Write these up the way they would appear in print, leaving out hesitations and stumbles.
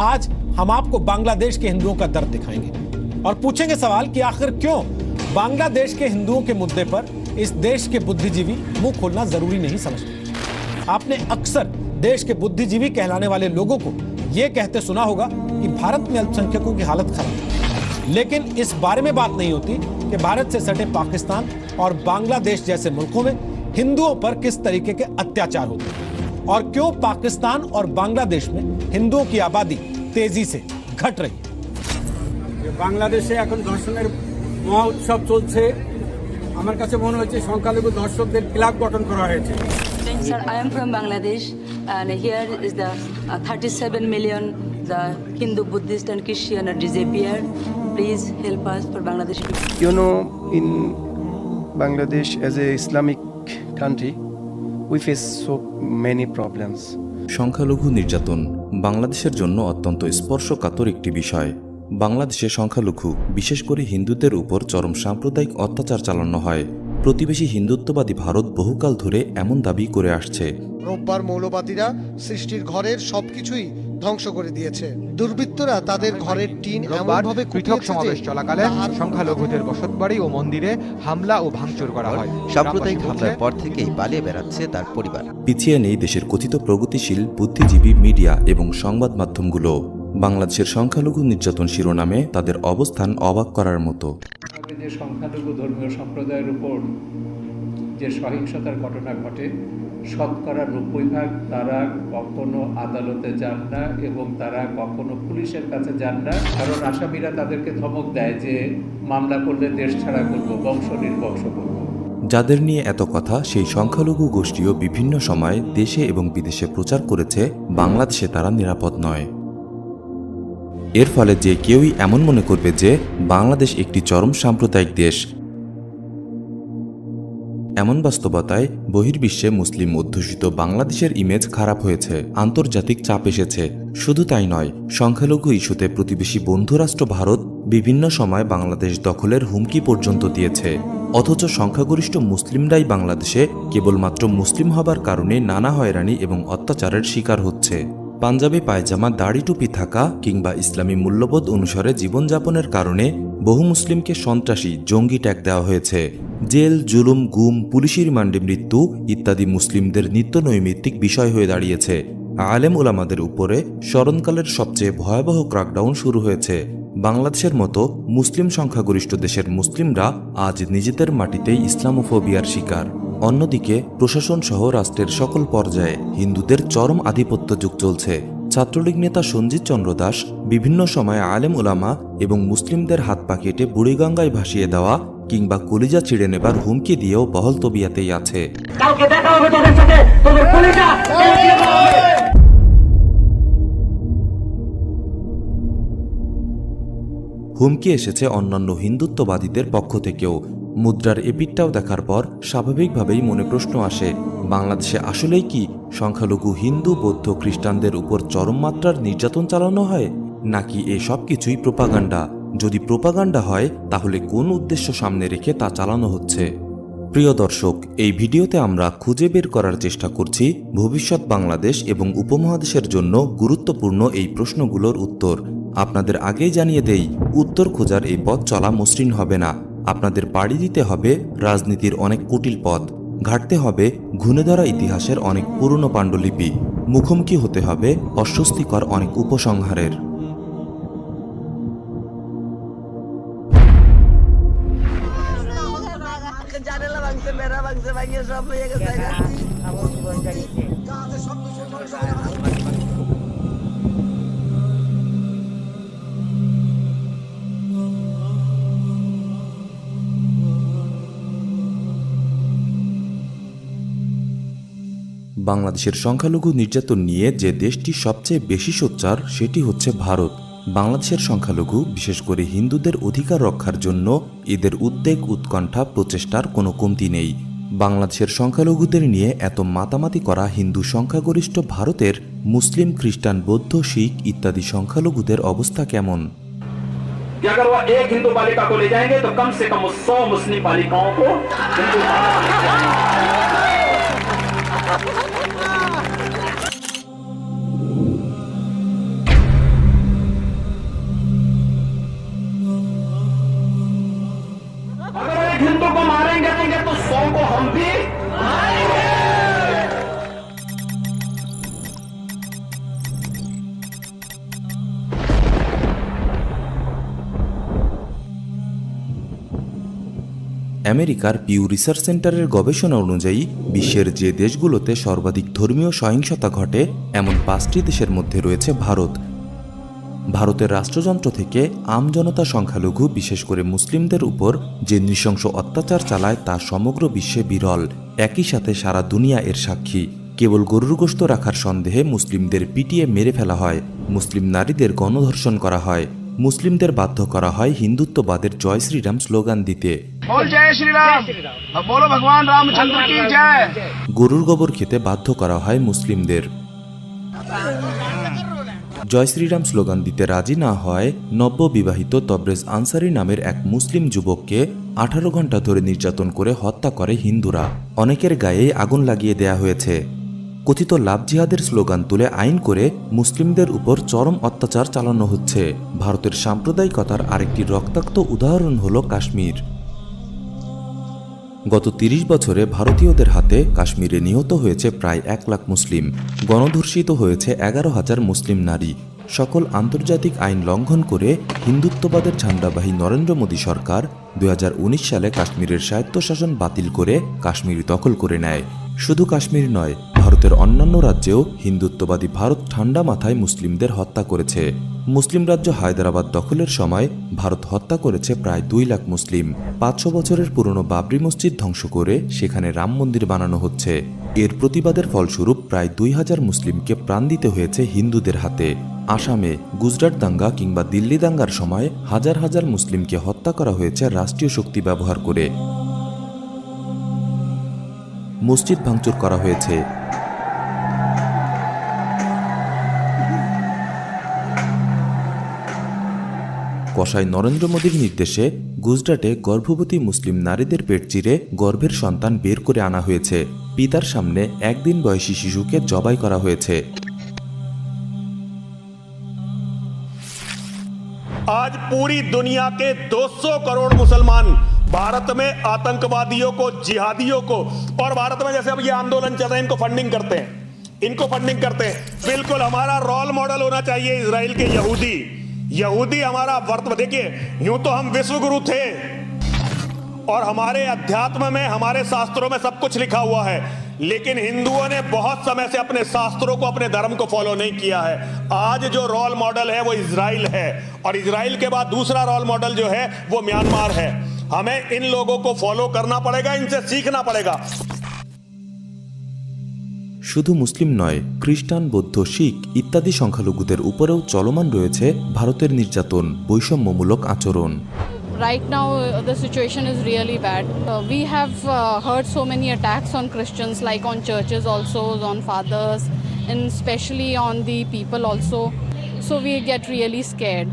आज हम आपको बांग्लादेश के हिंदुओं का दर्द दिखाएंगे और पूछेंगे सवाल कि आखिर क्यों बांग्लादेश के हिंदुओं के मुद्दे पर इस देश के बुद्धिजीवी मुंह खोलना जरूरी नहीं समझते। आपने अक्सर देश के बुद्धिजीवी कहलाने वाले लोगों को यह कहते सुना होगा कि भारत में अल्पसंख्यकों की हालत खराब है, लेकिन इस बारे में बात नहीं होती कि भारत से सटे पाकिस्तान और बांग्लादेश जैसे मुल्कों में हिंदुओं पर किस तरीके के अत्याचार होते हैं और क्यों पाकिस्तान और बांग्लादेश में हिंदुओं की आबादी तेजी से घट रही है। বাংলাদেশে এখন দর্শনের মহা উৎসব চলছে। আমার কাছে মনে হচ্ছে সংখ্যালঘু দর্শকদের ক্লাব গঠন করা হয়েছে। Sir, I am from Bangladesh and here is the 37 million the Hindu, Buddhist and Christian are disappeared. Please help us for Bangladesh. You know, in Bangladesh as a Islamic country, we face so many problems. সংখ্যালঘু নির্যাতন বাংলাদেশের জন্য অত্যন্ত স্পর্শকাতর একটি বিষয়। বাংলাদেশে সংখ্যালঘু বিশেষ করে হিন্দুদের উপর চরম সাম্প্রদায়িক অত্যাচার চালানো হয়। প্রতিবেশী হিন্দুত্ববাদী ভারত বহুকাল ধরে এমন দাবি করে আসছে। রোববার মৌলবাদীরা সৃষ্টির ঘরের সবকিছুই ধ্বংস করে দিয়েছে। দুর্বৃত্তরা তাদের ঘরের টিন এমনভাবে পৃথক সমাবেশ চলাকালে সংখ্যালঘুদের বসতবাড়ি ও মন্দিরে হামলা ও ভাঙচুর করা হয়। সাম্প্রদায়িক হামলার পর থেকেই পালিয়ে বেড়াচ্ছে তার পরিবার। পিছিয়ে নেই দেশের কথিত প্রগতিশীল বুদ্ধিজীবী মিডিয়া এবং সংবাদ মাধ্যমগুলো। বাংলাদেশের সংখ্যালঘু নির্যাতন শিরোনামে তাদের অবস্থান অবাক করার মতো। যে সংখ্যালঘু ধর্মীয় সম্প্রদায়ের উপর যে সহিংসতার ঘটনা ঘটে, শতকরা 90% তারা কখনো আদালতে যান না এবং তারা কখনো পুলিশের কাছে যান না, কারণ আসামিরা তাদেরকে ধমক দেয় যে মামলা করলে দেশ ছাড়া করব, বংশ নির্বংশ করব। যাদের নিয়ে এত কথা সেই সংখ্যালঘু গোষ্ঠীও বিভিন্ন সময় দেশে এবং বিদেশে প্রচার করেছে বাংলাদেশে তারা নিরাপদ নয়। এর ফলে যে কেউই এমন মনে করবে যে বাংলাদেশ একটি চরম সাম্প্রদায়িক দেশ। এমন বাস্তবতায় বহির্বিশ্বে মুসলিম অধ্যুষিত বাংলাদেশের ইমেজ খারাপ হয়েছে, আন্তর্জাতিক চাপ এসেছে। শুধু তাই নয়, সংখ্যালঘু ইস্যুতে প্রতিবেশী বন্ধুরাষ্ট্র ভারত বিভিন্ন সময় বাংলাদেশ দখলের হুমকি পর্যন্ত দিয়েছে। অথচ সংখ্যাগরিষ্ঠ মুসলিমরাই বাংলাদেশে কেবলমাত্র মুসলিম হবার কারণে নানা হয়রানি এবং অত্যাচারের শিকার হচ্ছে। পাঞ্জাবি পায়জামা, দাড়ি টুপি থাকা কিংবা ইসলামী মূল্যবোধ অনুসারে জীবনযাপনের কারণে বহু মুসলিমকে সন্ত্রাসী, জঙ্গি ট্যাগ দেওয়া হয়েছে। জেল, জুলুম, গুম, পুলিশি রিমান্ডে মৃত্যু ইত্যাদি মুসলিমদের নিত্য নৈমিত্তিক বিষয় হয়ে দাঁড়িয়েছে। আলেম উলামাদের উপরে স্মরণকালের সবচেয়ে ভয়াবহ ক্র্যাকডাউন শুরু হয়েছে। বাংলাদেশের মতো মুসলিম সংখ্যাগরিষ্ঠ দেশের মুসলিমরা আজ নিজেদের মাটিতেই ইসলামোফোবিয়ার শিকার। অন্যদিকে প্রশাসন সহ রাষ্ট্রের সকল পর্যায়ে হিন্দুদের চরম আধিপত্য যুগ চলছে। ছাত্রলীগ নেতা সঞ্জিত চন্দ্র দাস বিভিন্ন সময়ে আলেম উলামা এবং মুসলিমদের হাত পা কেটে বুড়িগঙ্গায় ভাসিয়ে দেওয়া কিংবা কলিজা ছিঁড়ে নেবার হুমকি দিয়েও বহল তবিয়াতেই আছে। হুমকি এসেছে অন্যান্য হিন্দুত্ববাদীদের পক্ষ থেকেও। মুদ্রার এপিটটাও দেখার পর স্বাভাবিকভাবেই মনে প্রশ্ন আসে, বাংলাদেশে আসলেই কি সংখ্যালঘু হিন্দু, বৌদ্ধ, খ্রিস্টানদের উপর চরম মাত্রার নির্যাতন চালানো হয়, নাকি এ সব কিছুই প্রোপাগান্ডা? যদি প্রোপাগান্ডা হয় তাহলে কোন উদ্দেশ্য সামনে রেখে তা চালানো হচ্ছে? প্রিয় দর্শক, এই ভিডিওতে আমরা খুঁজে বের করার চেষ্টা করছি ভবিষ্যৎ বাংলাদেশ এবং উপমহাদেশের জন্য গুরুত্বপূর্ণ এই প্রশ্নগুলোর উত্তর। আপনাদের আগেই জানিয়ে দেই, উত্তর খোঁজার এই পথ চলা মসৃণ হবে না। আপনাদের পাড়ি দিতে হবে রাজনীতির অনেক কুটিল পথ, ঘাটতে হবে ঘুণে ধরা ইতিহাসের অনেক পুরনো পাণ্ডুলিপি, মুখোমুখি হতে হবে অস্বস্তিকর অনেক উপসংহারের। বাংলাদেশের সংখ্যালঘু নির্যাতন নিয়ে যে দেশটি সবচেয়ে বেশি সোচ্চার সেটি হচ্ছে ভারত। বাংলাদেশের সংখ্যালঘু, বিশেষ করে হিন্দুদের অধিকার রক্ষার জন্য এদের উদ্বেগ, উৎকণ্ঠা, প্রচেষ্টার কোনো কমতি নেই। বাংলাদেশের সংখ্যালঘুদের নিয়ে এত মাতামাতি করা হিন্দু সংখ্যাগরিষ্ঠ ভারতের মুসলিম, খ্রিস্টান, বৌদ্ধ, শিখ ইত্যাদি সংখ্যালঘুদের অবস্থা কেমন? कि अगर वो एक हिंदू बालिका को ले जाएंगे तो कम से कम 100 मुस्लिम बालिकाओं को हिंदू আমেরিকার পিউ রিসার্চ সেন্টারের গবেষণা অনুযায়ী বিশ্বের যে দেশগুলোতে সর্বাধিক ধর্মীয় সহিংসতা ঘটে এমন 5টি দেশের মধ্যে রয়েছে ভারত। ভারতের রাষ্ট্রযন্ত্র থেকে আমজনতা সংখ্যালঘু বিশেষ করে মুসলিমদের উপর যে নৃশংস অত্যাচার চালায় তা সমগ্র বিশ্বে বিরল। একই সাথে সারা দুনিয়া এর সাক্ষী। কেবল গরুর গোশত রাখার সন্দেহে মুসলিমদের পিটিয়ে মেরে ফেলা হয়, মুসলিম নারীদের গণধর্ষণ করা হয়, মুসলিমদের বাধ্য করা হয় হিন্দুত্ববাদের জয় শ্রীরাম স্লোগান দিতে। গরুর গোবর খেতে বাধ্য করা হয় মুসলিমদের। জয় শ্রীরাম স্লোগান দিতে রাজি না হয় নববিবাহিত তবরেজ আনসারি নামের এক মুসলিম যুবককে 18 ঘন্টা ধরে নির্যাতন করে হত্যা করে হিন্দুরা। অনেকের গায়ে আগুন লাগিয়ে দেয়া হয়েছে। কথিত লাভ জিহাদের স্লোগান তুলে আইন করে মুসলিমদের উপর চরম অত্যাচার চালানো হচ্ছে। ভারতের সাম্প্রদায়িকতার আরেকটি রক্তাক্ত উদাহরণ হল কাশ্মীর। গত 30 বছরে ভারতীয়দের হাতে কাশ্মীরে নিহত হয়েছে প্রায় 1 লাখ মুসলিম, গণধর্ষিত হয়েছে 11,000 মুসলিম নারী। সকল আন্তর্জাতিক আইন লঙ্ঘন করে হিন্দুত্ববাদের ঝান্ডাবাহী নরেন্দ্র মোদী সরকার 2019 সালে কাশ্মীরের স্বায়ত্তশাসন বাতিল করে কাশ্মীর দখল করে নেয়। শুধু কাশ্মীর নয়, ভারতের অন্যান্য রাজ্যেও হিন্দুত্ববাদী ভারত ঠান্ডা মাথায় মুসলিমদের হত্যা করেছে। মুসলিম রাজ্য হায়দ্রাবাদ দখলের সময় ভারত হত্যা করেছে প্রায় 2 লাখ মুসলিম। 500 বছরের পুরনো বাবরি মসজিদ ধ্বংস করে সেখানে রাম মন্দির বানানো হচ্ছে। এর প্রতিবাদের ফলস্বরূপ প্রায় 2000 মুসলিমকে প্রাণ দিতে হয়েছে হিন্দুদের হাতে। আসামে গুজরাট দাঙ্গা কিংবা দিল্লি দাঙ্গার সময় হাজার হাজার মুসলিমকে হত্যা করা হয়েছে রাষ্ট্রীয় শক্তি ব্যবহার করে। মসজিদ ভাঙচুর করা হয়েছে। কসাই নরেন্দ্র মোদীর নির্দেশে গুজরাটে গর্ভবতী মুসলিম নারীদের পেট চিরে গর্ভের সন্তান বের করে আনা হয়েছে। পিতার সামনে 1 দিন বয়সী শিশুকে জবাই করা হয়েছে। आज पूरी दुनिया के 200 करोड़ मुसलमान भारत में आतंकवादियों को, जिहादियों को, और भारत में जैसे अब ये आंदोलन चल रहे हैं इनको फंडिंग करते हैं। बिल्कुल हमारा रोल मॉडल होना चाहिए इजराइल के यहूदी हमारा वर्त। देखिए, यूं तो हम विश्वगुरु थे और हमारे अध्यात्म में, हमारे शास्त्रों में सब कुछ लिखा हुआ है, लेकिन हिंदुओं ने बहुत समय से अपने शास्त्रों को, अपने धर्म को फॉलो नहीं किया है। आज जो रोल मॉडल है वो इजराइल है, और इजराइल के बाद दूसरा रोल मॉडल जो है वो म्यांमार है। हमें इन लोगों को फॉलो करना पड़ेगा, इनसे सीखना पड़ेगा। শুধু মুসলিম নয়, খ্রিস্টান, বৌদ্ধ, শিখ ইত্যাদি সংখ্যালঘুদের উপরেও চলমান রয়েছে ভারতের নির্যাতন, বৈষম্যমূলক আচরণ। Right now, the situation is really bad. We have heard so many attacks on Christians, like on churches also, on fathers, and especially on the people also. So we get really scared.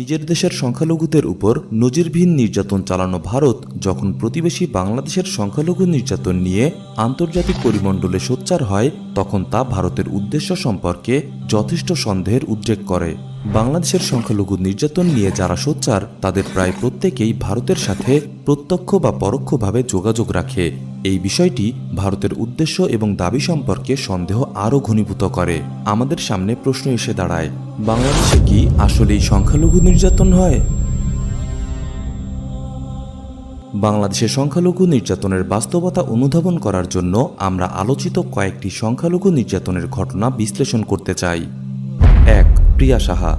নিজের দেশের সংখ্যালঘুদের উপর নজিরবিহীন নির্যাতন চালানো ভারত যখন প্রতিবেশী বাংলাদেশের সংখ্যালঘু নির্যাতন নিয়ে আন্তর্জাতিক পরিমণ্ডলে সোচ্চার হয়, তখন তা ভারতের উদ্দেশ্য সম্পর্কে যথেষ্ট সন্দেহের উদ্রেক করে। বাংলাদেশের সংখ্যালঘু নির্যাতন নিয়ে যারা সোচ্চার তাদের প্রায় প্রত্যেকেই ভারতের সাথে প্রত্যক্ষ বা পরোক্ষভাবে যোগাযোগ রাখে। এই বিষয়টি ভারতের উদ্দেশ্য এবং দাবি সম্পর্কে সন্দেহ আরও ঘনীভূত করে। আমাদের সামনে প্রশ্ন এসে দাঁড়ায়, বাংলাদেশে কি আসলেই সংখ্যালঘু নির্যাতন হয়? বাংলাদেশে সংখ্যালঘু নির্যাতনের বাস্তবতা অনুধাবন করার জন্য আমরা আলোচিত কয়েকটি সংখ্যালঘু নির্যাতনের ঘটনা বিশ্লেষণ করতে চাই। 1. প্রিয়া সাহা।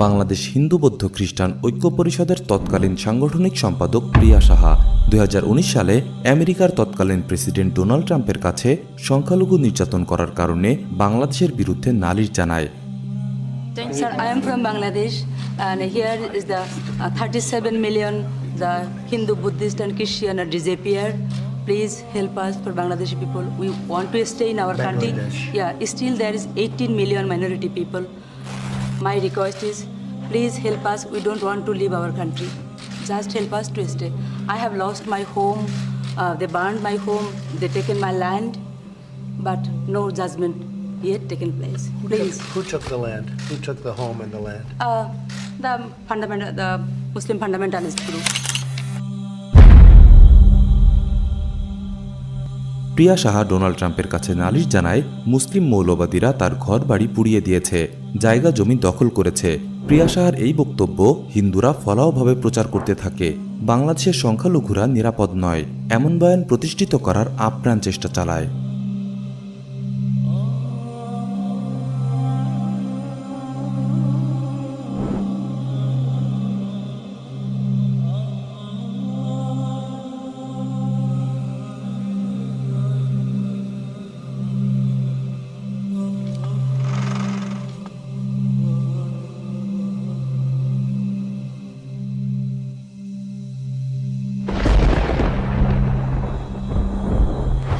বাংলাদেশ হিন্দু বৌদ্ধ খ্রিস্টান ঐক্য পরিষদের তৎকালীন সাংগঠনিক সম্পাদক প্রিয়া সাহা 2019 সালে আমেরিকার তৎকালীন প্রেসিডেন্ট ডোনাল্ড ট্রাম্পের কাছে সংখ্যালঘু নির্যাতন করার কারণে বাংলাদেশের বিরুদ্ধে নালিশ জানায়। Sir, I am from Bangladesh, and here is the 37 million the Hindu, Buddhist, and Christian are disappeared. Please help us for Bangladeshi people. We want to stay in our country. Yeah, still there is 18 million minority people. My request is, please help us. We don't want to leave our country. Just help us to stay. I have lost my home. They burned my home. They taken my land, but no judgment. yet taken place. Please. Who took the land? Who took the home and the land? The Muslim fundamentalist group. Priya Saha Donald ট্রাম্পের কাছে নালিশ জানায় মুসলিম মৌলবাদীরা তার ঘর বাড়ি পুড়িয়ে দিয়েছে, জায়গা জমি দখল করেছে। প্রিয়া সাহার এই বক্তব্য হিন্দুরা ফলাওভাবে প্রচার করতে থাকে। বাংলাদেশের সংখ্যালঘুরা নিরাপদ নয় এমন বয়ান প্রতিষ্ঠিত করার আপ্রাণ চেষ্টা চালায়।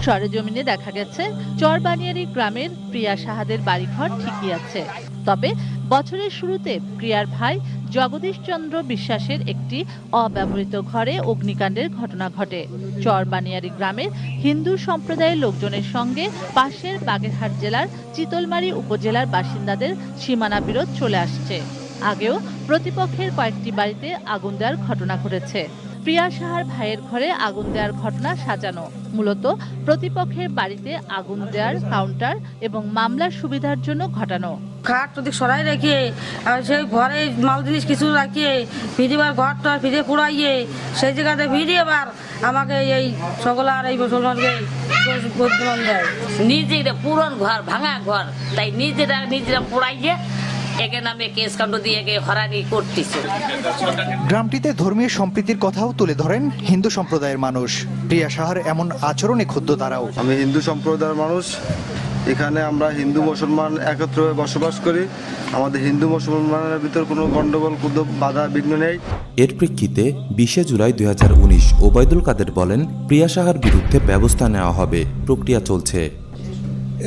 সরেজমিনে দেখা গেছে চরবানিয়ারি গ্রামের প্রিয়া সাহাদের বাড়িঘর ঠিকই আছে, তবে বছরের শুরুতে প্রিয়ার ভাই জগদীশ চন্দ্র বিশ্বাসের একটি অব্যবহৃত ঘরে অগ্নিকাণ্ডের ঘটনা ঘটে। চরবানিয়ারি গ্রামের হিন্দু সম্প্রদায়ের লোকজনের সঙ্গে পাশের বাগেরহাট জেলার চিতলমারী উপজেলার বাসিন্দাদের সীমানা বিরোধ চলে আসছে। আগেও প্রতিপক্ষের কয়েকটি বাড়িতে আগুন দেওয়ার ঘটনা ঘটেছে। প্রিয়া সাহার ভাইয়ের ঘরে আগুন দেওয়ার ঘটনা সাজানো, মূলত প্রতিপক্ষের বাড়িতে আগুন দেওয়ার কাউন্টার এবং মামলার সুবিধার জন্য ঘটানো। খাট যদি সরাই রেখে সেই ঘরে মাল জিনিস কিছু রাখিয়ে ফিরিবার ঘরটা ফিরে পুড়াইয়ে সেই জায়গাতে ফিরিয়ে আবার আমাকে এই সকল আর এই মুসলমানকে দেয়। নিজেরা পুরন ঘর ভাঙা ঘর, তাই নিজেরা পুড়াইয়ে একে নামে কেস কাণ্ড দিয়ে হরানি করতেছে। গ্রামটিতে ধর্মীয় সম্প্রীতির কথাও তুলে ধরেন হিন্দু সম্প্রদায়ের মানুষ। প্রিয়া সাহার এমন আচরণে ক্ষুব্ধ তারাও। আমি হিন্দু সম্প্রদায়ের মানুষ, এখানে আমরা হিন্দু মুসলমান একত্র হয়ে বসবাস করি। আমাদের হিন্দু মুসলমানের ভিতর কোনো গন্ডগোল বাধা বিঘ্ন নেই। এর প্রেক্ষিতে 20 জুলাই 2019 ওবায়দুল কাদের বলেন, প্রিয়া সাহার বিরুদ্ধে ব্যবস্থা নেওয়া হবে, প্রক্রিয়া চলছে।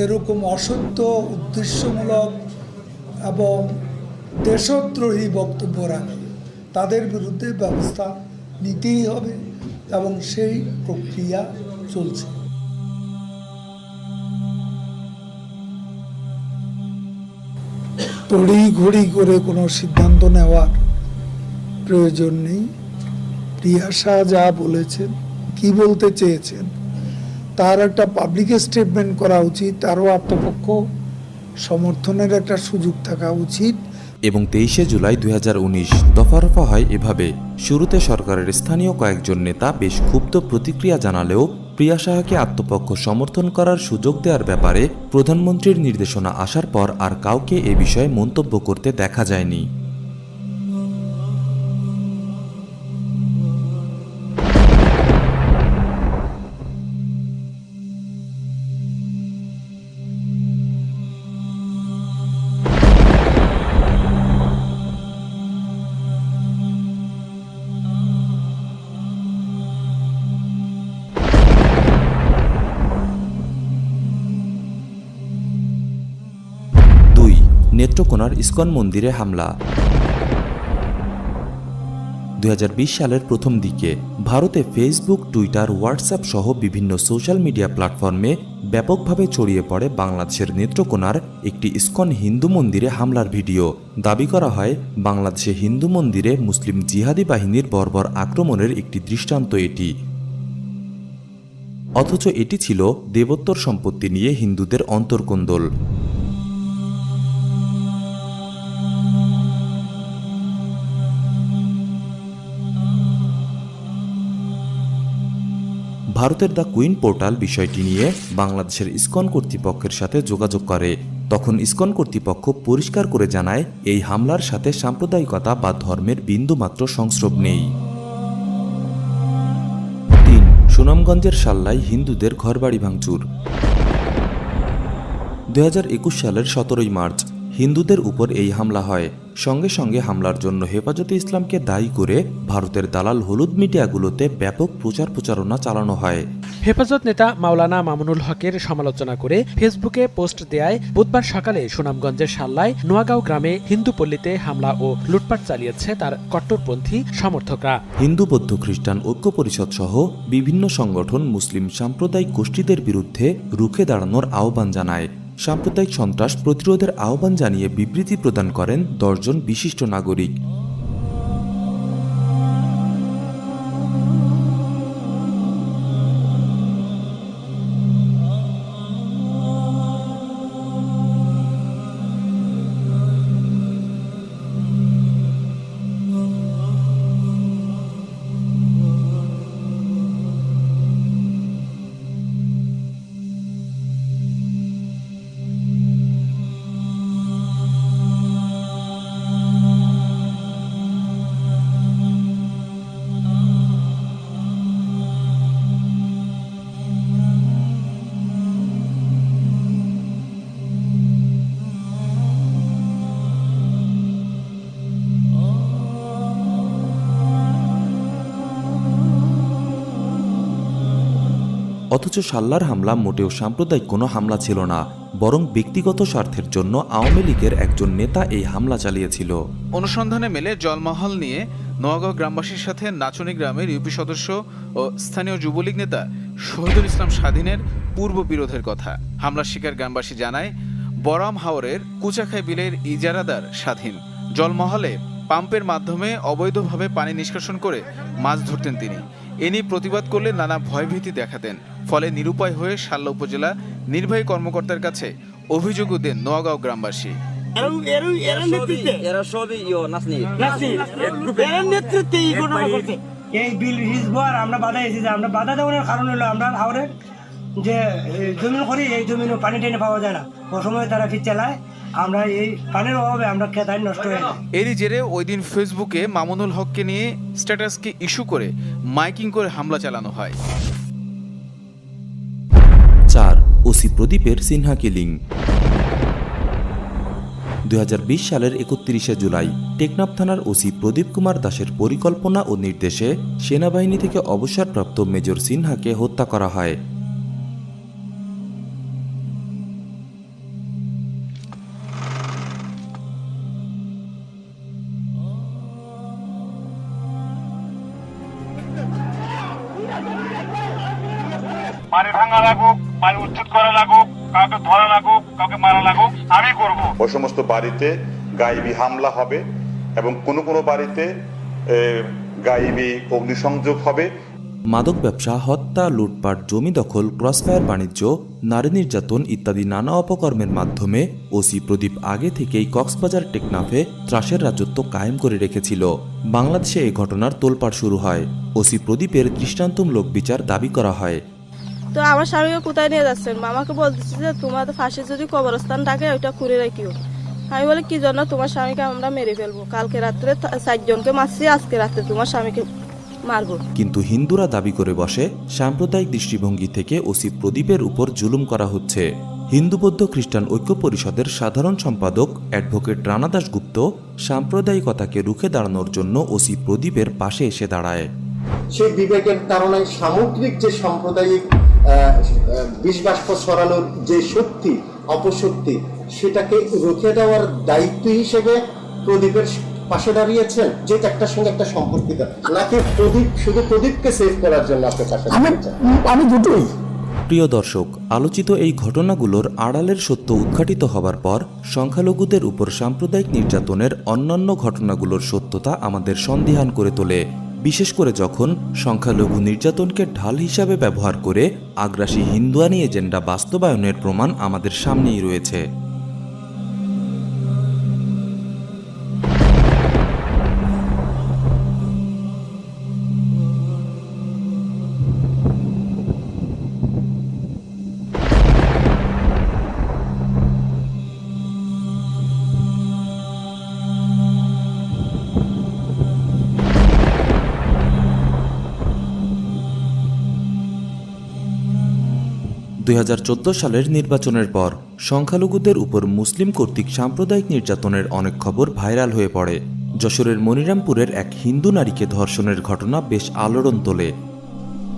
এরকম অসত্য, উদ্দেশ্যমূলক এবং দেশদ্রোহী বক্তব্য রাখে তাদের বিরুদ্ধে ব্যবস্থা নিতেই হবে এবং সেই প্রক্রিয়া চলছে। তড়িঘড়ি করে কোনো সিদ্ধান্ত নেওয়ার প্রয়োজন নেই। প্রিয়া শাহ যা বলেছেন, কি বলতে চেয়েছেন, তার একটা পাবলিক স্টেটমেন্ট করা উচিত, তারও আত্মপক্ষ সমর্থনের একটা সুযোগ থাকা উচিত। এবং 23 জুলাই 2019 দফা হয় এভাবে। শুরুতে সরকারের স্থানীয় কয়েকজন নেতা বেশ ক্ষুব্ধ প্রতিক্রিয়া জানালেও প্রিয়া সাহাকে আত্মপক্ষ সমর্থন করার সুযোগ দেওয়ার ব্যাপারে প্রধানমন্ত্রীর নির্দেশনা আসার পর আর কাউকে এ বিষয়ে মন্তব্য করতে দেখা যায়নি। নেত্রকোনার ইসকন মন্দিরে হামলা। 2020 সালের প্রথম দিকে ভারতে ফেসবুক, টুইটার, হোয়াটসঅ্যাপ সহ বিভিন্ন সোশ্যাল মিডিয়া প্ল্যাটফর্মে ব্যাপকভাবে ছড়িয়ে পড়ে বাংলাদেশের নেত্রকোনার একটি ইসকন হিন্দু মন্দিরে হামলার ভিডিও। দাবি করা হয় বাংলাদেশে হিন্দু মন্দিরে মুসলিম জিহাদি বাহিনীর বর্বর আক্রমণের একটি দৃষ্টান্ত এটি। অথচ এটি ছিল দেবোত্তর সম্পত্তি নিয়ে হিন্দুদের অন্তর্কোন্দল। ভারতের দ্য কুইন পোর্টাল বিষয়টি নিয়ে বাংলাদেশের ইসকন কর্তৃপক্ষের সাথে যোগাযোগ করে। তখন ইসকন কর্তৃপক্ষ পরিষ্কার করে জানায়, এই হামলার সাথে সাম্প্রদায়িকতা বা ধর্মের বিন্দুমাত্র সংস্রব নেই। 3. সুনামগঞ্জের সাল্লায় হিন্দুদের ঘরবাড়ি ভাঙচুর। 2021 সালের 17 মার্চ হিন্দুদের উপর এই হামলা হয়। সঙ্গে সঙ্গে হামলার জন্য হেফাজতে ইসলামকে দায়ী করে ভারতের দালাল হলুদ মিডিয়াগুলোতে ব্যাপক প্রচারণা চালানো হয়। হেফাজত নেতা মাওলানা মামুনুল হকের সমালোচনা করে ফেসবুকে পোস্ট দেয় বুধবার সকালে সুনামগঞ্জের সাল্লায় নোয়াগাঁও গ্রামে হিন্দু পল্লীতে হামলা ও লুটপাট চালিয়েছে তার কট্টরপন্থী সমর্থকরা। হিন্দু, বৌদ্ধ, খ্রিস্টান ঐক্য পরিষদ সহ বিভিন্ন সংগঠন মুসলিম সাম্প্রদায়িক গোষ্ঠীদের বিরুদ্ধে রুখে দাঁড়ানোর আহ্বান জানায়। সাম্প্রদায়িক সন্ত্রাস প্রতিরোধের আহ্বান জানিয়ে বিবৃতি প্রদান করেন 10 জন বিশিষ্ট নাগরিক। অথচ সাল্লার হামলা মোটেও সাম্প্রদায়িক কোনো হামলা ছিল না, বরং ব্যক্তিগত স্বার্থের জন্য আওয়ামী লীগের একজন নেতা এই হামলা চালিয়েছিল। অনুসন্ধানে মেলে জলমহল নিয়ে নোয়াগাঁও গ্রামবাসীর সাথে নাচনি গ্রামের ইউপি সদস্য ও স্থানীয় যুবলীগ নেতা শহীদুল ইসলাম স্বাধীনের পূর্ব বিরোধের কথা। হামলার শিকার গ্রামবাসী জানায়, বরাম হাওরের কুচাখাই বিলের ইজারাদার স্বাধীন। জলমহলে পাম্পের মাধ্যমে অবৈধভাবে পানি নিষ্কাশন করে মাছ ধরতেন তিনি। এ নিয়ে প্রতিবাদ করলে নানা ভয়ভীতি দেখাতেন। ফলে নিরুপায় হয়ে শাল্লা উপজেলা নির্বাহী কর্মকর্তার কাছে অভিযোগও দেন নোয়াগাঁও গ্রামবাসী। এই বিল হিজবার আমরা বাধা এসেছি, আমরা বাধা দেওয়ার কারণ হলো আমরা হাওরে যে জমিন করি, এই জমিনও পানি টেনে পাওয়া যায় না, অসময়ে তারা ফির চালায়, আমরা এই পানির অভাবে আমরা খেতাই নষ্ট হয়ে যায়। এরই জেরে ওই দিন ফেসবুকে মামুনুল হককে নিয়ে স্ট্যাটাসকে ইস্যু করে মাইকিং করে হামলা চালানো হয়। 4. ওসি প্রদীপের সিনহা কিলিং। 2020 সালের 31শে জুলাই টেকনাফ থানার ওসি প্রদীপ কুমার দাসের পরিকল্পনা ও নির্দেশে সেনাবাহিনী থেকে অবসরপ্রাপ্ত মেজর সিনহাকে হত্যা করা হয়। পানি ভাঙা লাগুক, পানি উচ্ছেদ করা লাগুক, কাউকে ধরা লাগুক, কাউকে মারা লাগুক, আমি করব। ওই সমস্ত বাড়িতে গায়েবী হামলা হবে এবং কোনো কোনো বাড়িতে গায়েবী অগ্নিসংযোগ হবে। মাদক ব্যবসা, হত্যা, লুটপাট, জমি দখল, ক্রসফায়ার বাণিজ্য, নারী নির্যাতন ইত্যাদি নানা অপকর্মের মাধ্যমে ওসি প্রদীপ আগে থেকেই কক্সবাজার টেকনাফে ত্রাসের রাজত্ব কায়েম করে রেখেছিল। বাংলাদেশে এই ঘটনার তোলপাড় শুরু হয়। ওসি প্রদীপের দৃষ্টান্তমূলক বিচার দাবি করা হয়। তো আমার স্বামীকে কোথায় নিয়ে যাচ্ছেন? মামাকে বলতেছি যে তোমার ফাঁসি যদি কবরস্থান থাকে ওইটা করে রাখিও। আমি বলি কি জন্য? তোমার স্বামীকে আমরা মেরে ফেলবো, কালকে রাত্রে 4 জনকে মারছি, আজকে রাত্রে তোমার স্বামীকে মারবো। কিন্তু হিন্দুরা দাবি করে বসে সাম্প্রদায়িক দৃষ্টিভঙ্গি থেকে ওসি প্রদীপের উপর জুলুম করা হচ্ছে। হিন্দু বৌদ্ধ খ্রিস্টান ঐক্য পরিষদের সাধারণ সম্পাদক অ্যাডভোকেট রানা দাশগুপ্ত সাম্প্রদায়িকতাকে রুখে দাঁড়ানোর জন্য ওসি প্রদীপের পাশে এসে দাঁড়ায়। সেই বিবেকের কারণে সামগ্রিক যে সাম্প্রদায়িক বিষবাষ্প ছড়ানোর যে শক্তি, অপশক্তি, সেটাকে রুখে দেওয়ার দায়িত্ব হিসেবে প্রদীপের পাশে দাঁড়িয়েছেন, যেটা একটার সঙ্গে একটা সম্পর্কিত, নাকি প্রদীপ শুধু প্রদীপকে সেভ করার জন্য আপনার পাশে দাঁড়িয়েছেন? আমি দুটোই। প্রিয় দর্শক, আলোচিত এই ঘটনাগুলোর আড়ালের সত্য উদ্ঘাটিত হবার পর সংখ্যালঘুদের উপর সাম্প্রদায়িক নির্যাতনের অন্যান্য ঘটনাগুলোর সত্যতা আমাদের সন্দিহান করে তোলে, বিশেষ করে যখন সংখ্যালঘু নির্যাতনকে ঢাল হিসাবে ব্যবহার করে আগ্রাসী হিন্দুয়ানি এজেন্ডা বাস্তবায়নের প্রমাণ আমাদের সামনেই রয়েছে। সালের নির্বাচনের পর সংখ্যালঘুদের উপর মুসলিম কর্তৃক সাম্প্রদায়িক নির্যাতনের অনেক খবর ভাইরাল হয়ে পড়ে। যশোরের মনিরামপুরের এক হিন্দু নারীকে ধর্ষণের ঘটনা বেশ আলোড়ন তোলে।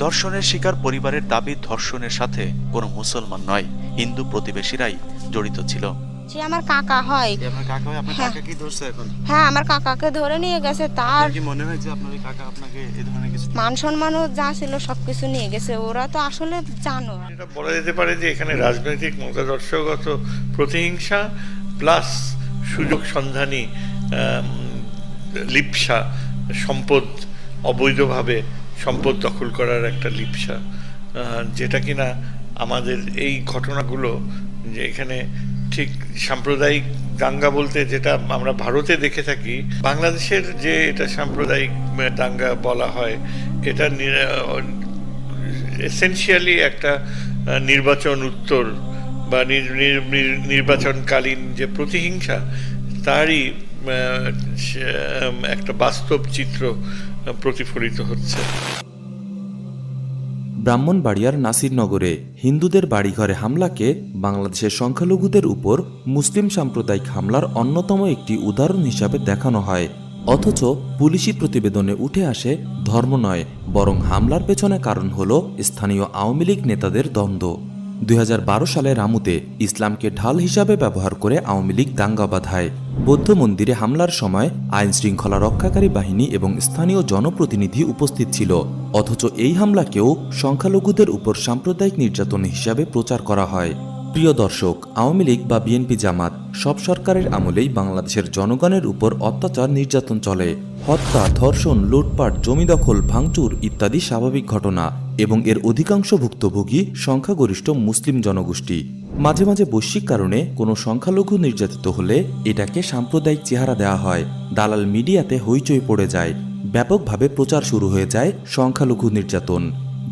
ধর্ষণের শিকার পরিবারের দাবি ধর্ষণের সাথে কোনো মুসলমান নয়, হিন্দু প্রতিবেশীরাই জড়িত ছিল। সে আমার কাকা হয়। আপনার কাকা হয়? আপনার কাকা কি ধরছে এখন? হ্যাঁ, আমার কাকাকে ধরে নিয়ে গেছে। তার কি মনে হয় যে আপনার কাকা আপনাকে এই ধরনের কিছু মান সম্মানও যা ছিল সবকিছু নিয়ে গেছে। ওরা তো আসলে জানো। এটা বলা যেতে পারে যে এখানে রাজনৈতিক মতাদর্শগত প্রতিহিংসা প্লাস সুযোগ সন্ধানী লিপ্সা, সম্পদ অবৈধভাবে সম্পদ দখল করার একটা লিপ্সা, যেটা কিনা আমাদের এই ঘটনাগুলো যে এখানে ঠিক সাম্প্রদায়িক দাঙ্গা বলতে যেটা আমরা ভারতে দেখে থাকি, বাংলাদেশের যে এটা সাম্প্রদায়িক দাঙ্গা বলা হয়, এটা এসেনশিয়ালি একটা নির্বাচন উত্তর বা নির্বাচনকালীন যে প্রতিহিংসা তারই একটা বাস্তব চিত্র প্রতিফলিত হচ্ছে। ব্রাহ্মণবাড়িয়ার নাসিরনগরে হিন্দুদের বাড়িঘরে হামলাকে বাংলাদেশের সংখ্যালঘুদের উপর মুসলিম সাম্প্রদায়িক হামলার অন্যতম একটি উদাহরণ হিসাবে দেখানো হয়। অথচ পুলিশি প্রতিবেদনে উঠে আসে ধর্ম নয়, বরং হামলার পেছনে কারণ হল স্থানীয় আওয়ামী লীগ নেতাদের দ্বন্দ্ব। 2012 সালে রামুতে ইসলামকে ঢাল হিসাবে ব্যবহার করে আওয়ামী লীগ দাঙ্গা বাঁধায়। বৌদ্ধ মন্দিরে হামলার সময় আইন শৃঙ্খলা রক্ষাকারী বাহিনী এবং স্থানীয় জনপ্রতিনিধি উপস্থিত ছিল। অথচ এই হামলাকেও সংখ্যালঘুদের উপর সাম্প্রদায়িক নির্যাতন হিসাবে প্রচার করা হয়। প্রিয় দর্শক, আওয়ামী লীগ বা বিএনপি জামাত সব সরকারের আমলেই বাংলাদেশের জনগণের উপর অত্যাচার নির্যাতন চলে। হত্যা, ধর্ষণ, লুটপাট, জমি দখল, ভাঙচুর ইত্যাদি স্বাভাবিক ঘটনা এবং এর অধিকাংশ ভুক্তভোগী সংখ্যাগরিষ্ঠ মুসলিম জনগোষ্ঠী। মাঝে মাঝে বৈশ্বিক কারণে কোনো সংখ্যালঘু নির্যাতিত হলে এটাকে সাম্প্রদায়িক চেহারা দেওয়া হয়, দালাল মিডিয়াতে হইচই পড়ে যায়, ব্যাপকভাবে প্রচার শুরু হয়ে যায় সংখ্যালঘু নির্যাতন।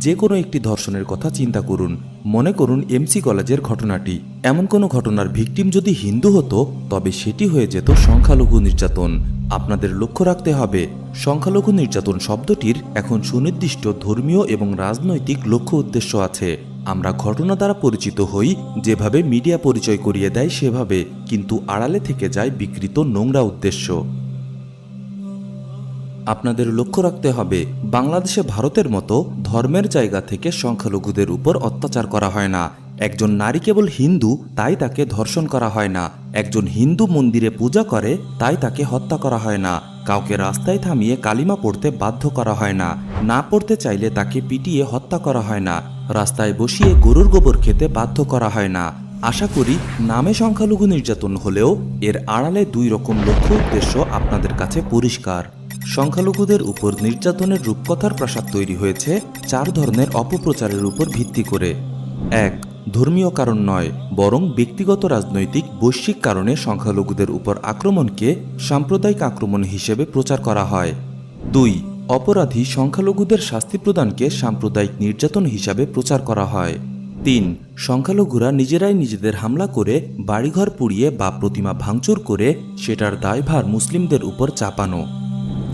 যে কোনো একটি ধর্ষণের কথা চিন্তা করুন, মনে করুন এমসি কলেজের ঘটনাটি। এমন কোনো ঘটনার ভিকটিম যদি হিন্দু হতো তবে সেটি হয়ে যেত সংখ্যালঘু নির্যাতন। আপনাদের লক্ষ্য রাখতে হবে, সংখ্যালঘু নির্যাতন শব্দটির এখন সুনির্দিষ্ট ধর্মীয় এবং রাজনৈতিক লক্ষ্য উদ্দেশ্য আছে। আমরা ঘটনা দ্বারা পরিচিত হই যেভাবে মিডিয়া পরিচয় করিয়ে দেয় সেভাবে, কিন্তু আড়ালে থেকে যায় বিকৃত নোংরা উদ্দেশ্য। আপনাদের লক্ষ্য রাখতে হবে, বাংলাদেশে ভারতের মতো ধর্মের জায়গা থেকে সংখ্যালঘুদের উপর অত্যাচার করা হয় না। একজন নারী কেবল হিন্দু তাই তাকে ধর্ষণ করা হয় না, একজন হিন্দু মন্দিরে পূজা করে তাই তাকে হত্যা করা হয় না, কাউকে রাস্তায় থামিয়ে কালিমা পড়তে বাধ্য করা হয় না, না পড়তে চাইলে তাকে পিটিয়ে হত্যা করা হয় না, রাস্তায় বসিয়ে গরুর গোবর খেতে বাধ্য করা হয় না। আশা করি নামে সংখ্যালঘু নির্যাতন হলেও এর আড়ালে দুই রকম লক্ষ্য উদ্দেশ্য আপনাদের কাছে পরিষ্কার। সংখ্যালঘুদের উপর নির্যাতনের রূপকথার প্রাসাদ তৈরি হয়েছে 4 ধরনের অপপ্রচারের উপর ভিত্তি করে। 1. ধর্মীয় কারণ নয়, বরং ব্যক্তিগত রাজনৈতিক বৈশ্বিক কারণে সংখ্যালঘুদের উপর আক্রমণকে সাম্প্রদায়িক আক্রমণ হিসেবে প্রচার করা হয়। 2. অপরাধী সংখ্যালঘুদের শাস্তি প্রদানকে সাম্প্রদায়িক নির্যাতন হিসাবে প্রচার করা হয়। 3. সংখ্যালঘুরা নিজেরাই নিজেদের হামলা করে বাড়িঘর পুড়িয়ে বা প্রতিমা ভাঙচুর করে সেটার দায়ভার মুসলিমদের উপর চাপানো।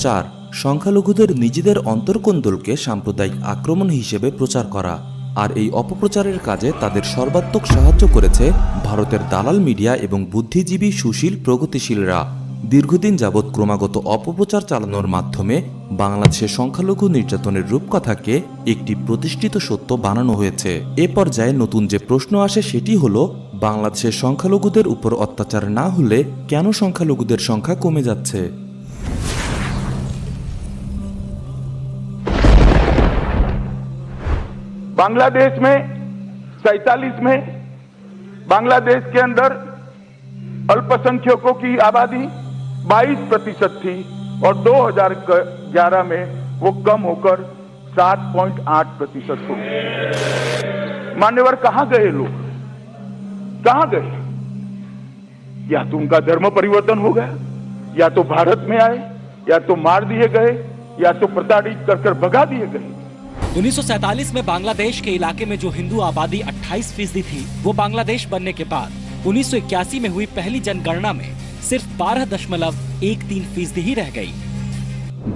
4. সংখ্যালঘুদের নিজেদের অন্তর্কোন্দলকে সাম্প্রদায়িক আক্রমণ হিসেবে প্রচার করা। আর এই অপপ্রচারের কাজে তাদের সর্বাত্মক সাহায্য করেছে ভারতের দালাল মিডিয়া এবং বুদ্ধিজীবী সুশীল প্রগতিশীলরা। দীর্ঘদিন যাবৎ ক্রমাগত অপপ্রচার চালানোর মাধ্যমে বাংলাদেশের সংখ্যালঘু নির্যাতনের রূপকথাকে একটি প্রতিষ্ঠিত সত্য বানানো হয়েছে। এ পর্যায়ে নতুন যে প্রশ্ন আসে সেটি হলো, বাংলাদেশের সংখ্যালঘুদের উপর অত্যাচার না হলে কেন সংখ্যালঘুদের সংখ্যা কমে যাচ্ছে? बांग्लादेश में 47 में बांग्लादेश के अंदर अल्पसंख्यकों की आबादी 22% थी और 2011 में वो कम होकर 7.8% हो गई। मान्यवर कहां गए लोग, कहां गए? या तो उनका धर्म परिवर्तन हो गया, या तो भारत में आए, या तो मार दिए गए, या तो प्रताड़ित कर भगा दिए गए। 1947 में बांग्लादेश के इलाके में जो हिंदू आबादी 28% थी, वो बांग्लादेश बनने के बाद 1981 में हुई पहली जनगणना में सिर्फ 12.13% ही रह गई।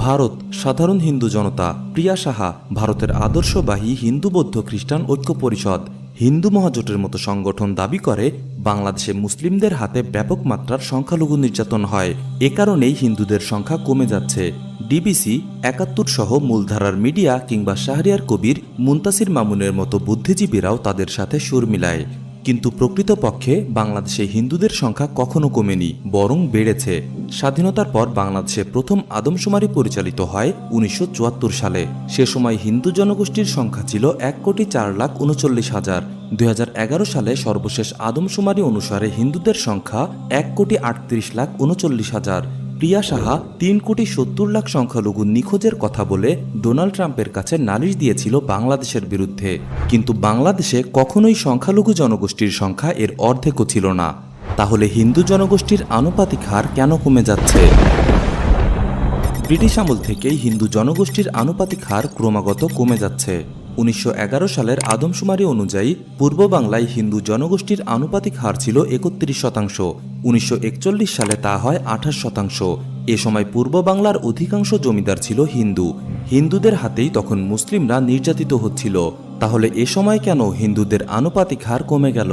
ভারত সাধারণ হিন্দু জনতা, প্রিয়া সাহা, ভারতের আদর্শবাহী হিন্দু বৌদ্ধ খ্রিস্টান ঐক্য পরিষদ, হিন্দু মহাজোটের মতো সংগঠন দাবি করে বাংলাদেশে মুসলিমদের হাতে ব্যাপক মাত্রার সংখ্যালঘু নির্যাতন হয়। এ কারণেই হিন্দুদের সংখ্যা কমে যাচ্ছে। ডিবিসি, 71 সহ মূলধারার মিডিয়া কিংবা শাহরিয়ার কবির, মুনতাসির মামুনের মতো বুদ্ধিজীবীরাও তাদের সাথে সুর মিলায়। কিন্তু প্রকৃতপক্ষে বাংলাদেশে হিন্দুদের সংখ্যা কখনো কমেনি, বরং বেড়েছে। স্বাধীনতার পর বাংলাদেশে প্রথম আদমশুমারি পরিচালিত হয় 1974 সালে। সে সময় হিন্দু জনগোষ্ঠীর সংখ্যা ছিল 1,04,39,000। 2011 সালে সর্বশেষ আদমশুমারি অনুসারে হিন্দুদের সংখ্যা 1,38,39,000। প্রিয়া সাহা 3,70,00,000 সংখ্যালঘু নিখোঁজের কথা বলে ডোনাল্ড ট্রাম্পের কাছে নালিশ দিয়েছিল বাংলাদেশের বিরুদ্ধে। কিন্তু বাংলাদেশে কখনোই সংখ্যালঘু জনগোষ্ঠীর সংখ্যা এর অর্ধেকও ছিল না। তাহলে হিন্দু জনগোষ্ঠীর আনুপাতিক হার কেন কমে যাচ্ছে? ব্রিটিশ আমল থেকেই হিন্দু জনগোষ্ঠীর আনুপাতিক হার ক্রমাগত কমে যাচ্ছে। 1911 সালের আদমশুমারি অনুযায়ী পূর্ব বাংলায় হিন্দু জনগোষ্ঠীর আনুপাতিক হার ছিল 31%। 1941 সালে তা হয় 28%। এ সময় পূর্ব বাংলার অধিকাংশ জমিদার ছিল হিন্দু। হিন্দুদের হাতেই তখন মুসলিমরা নির্যাতিত হচ্ছিল। তাহলে এ সময় কেন হিন্দুদের আনুপাতিক হার কমে গেল?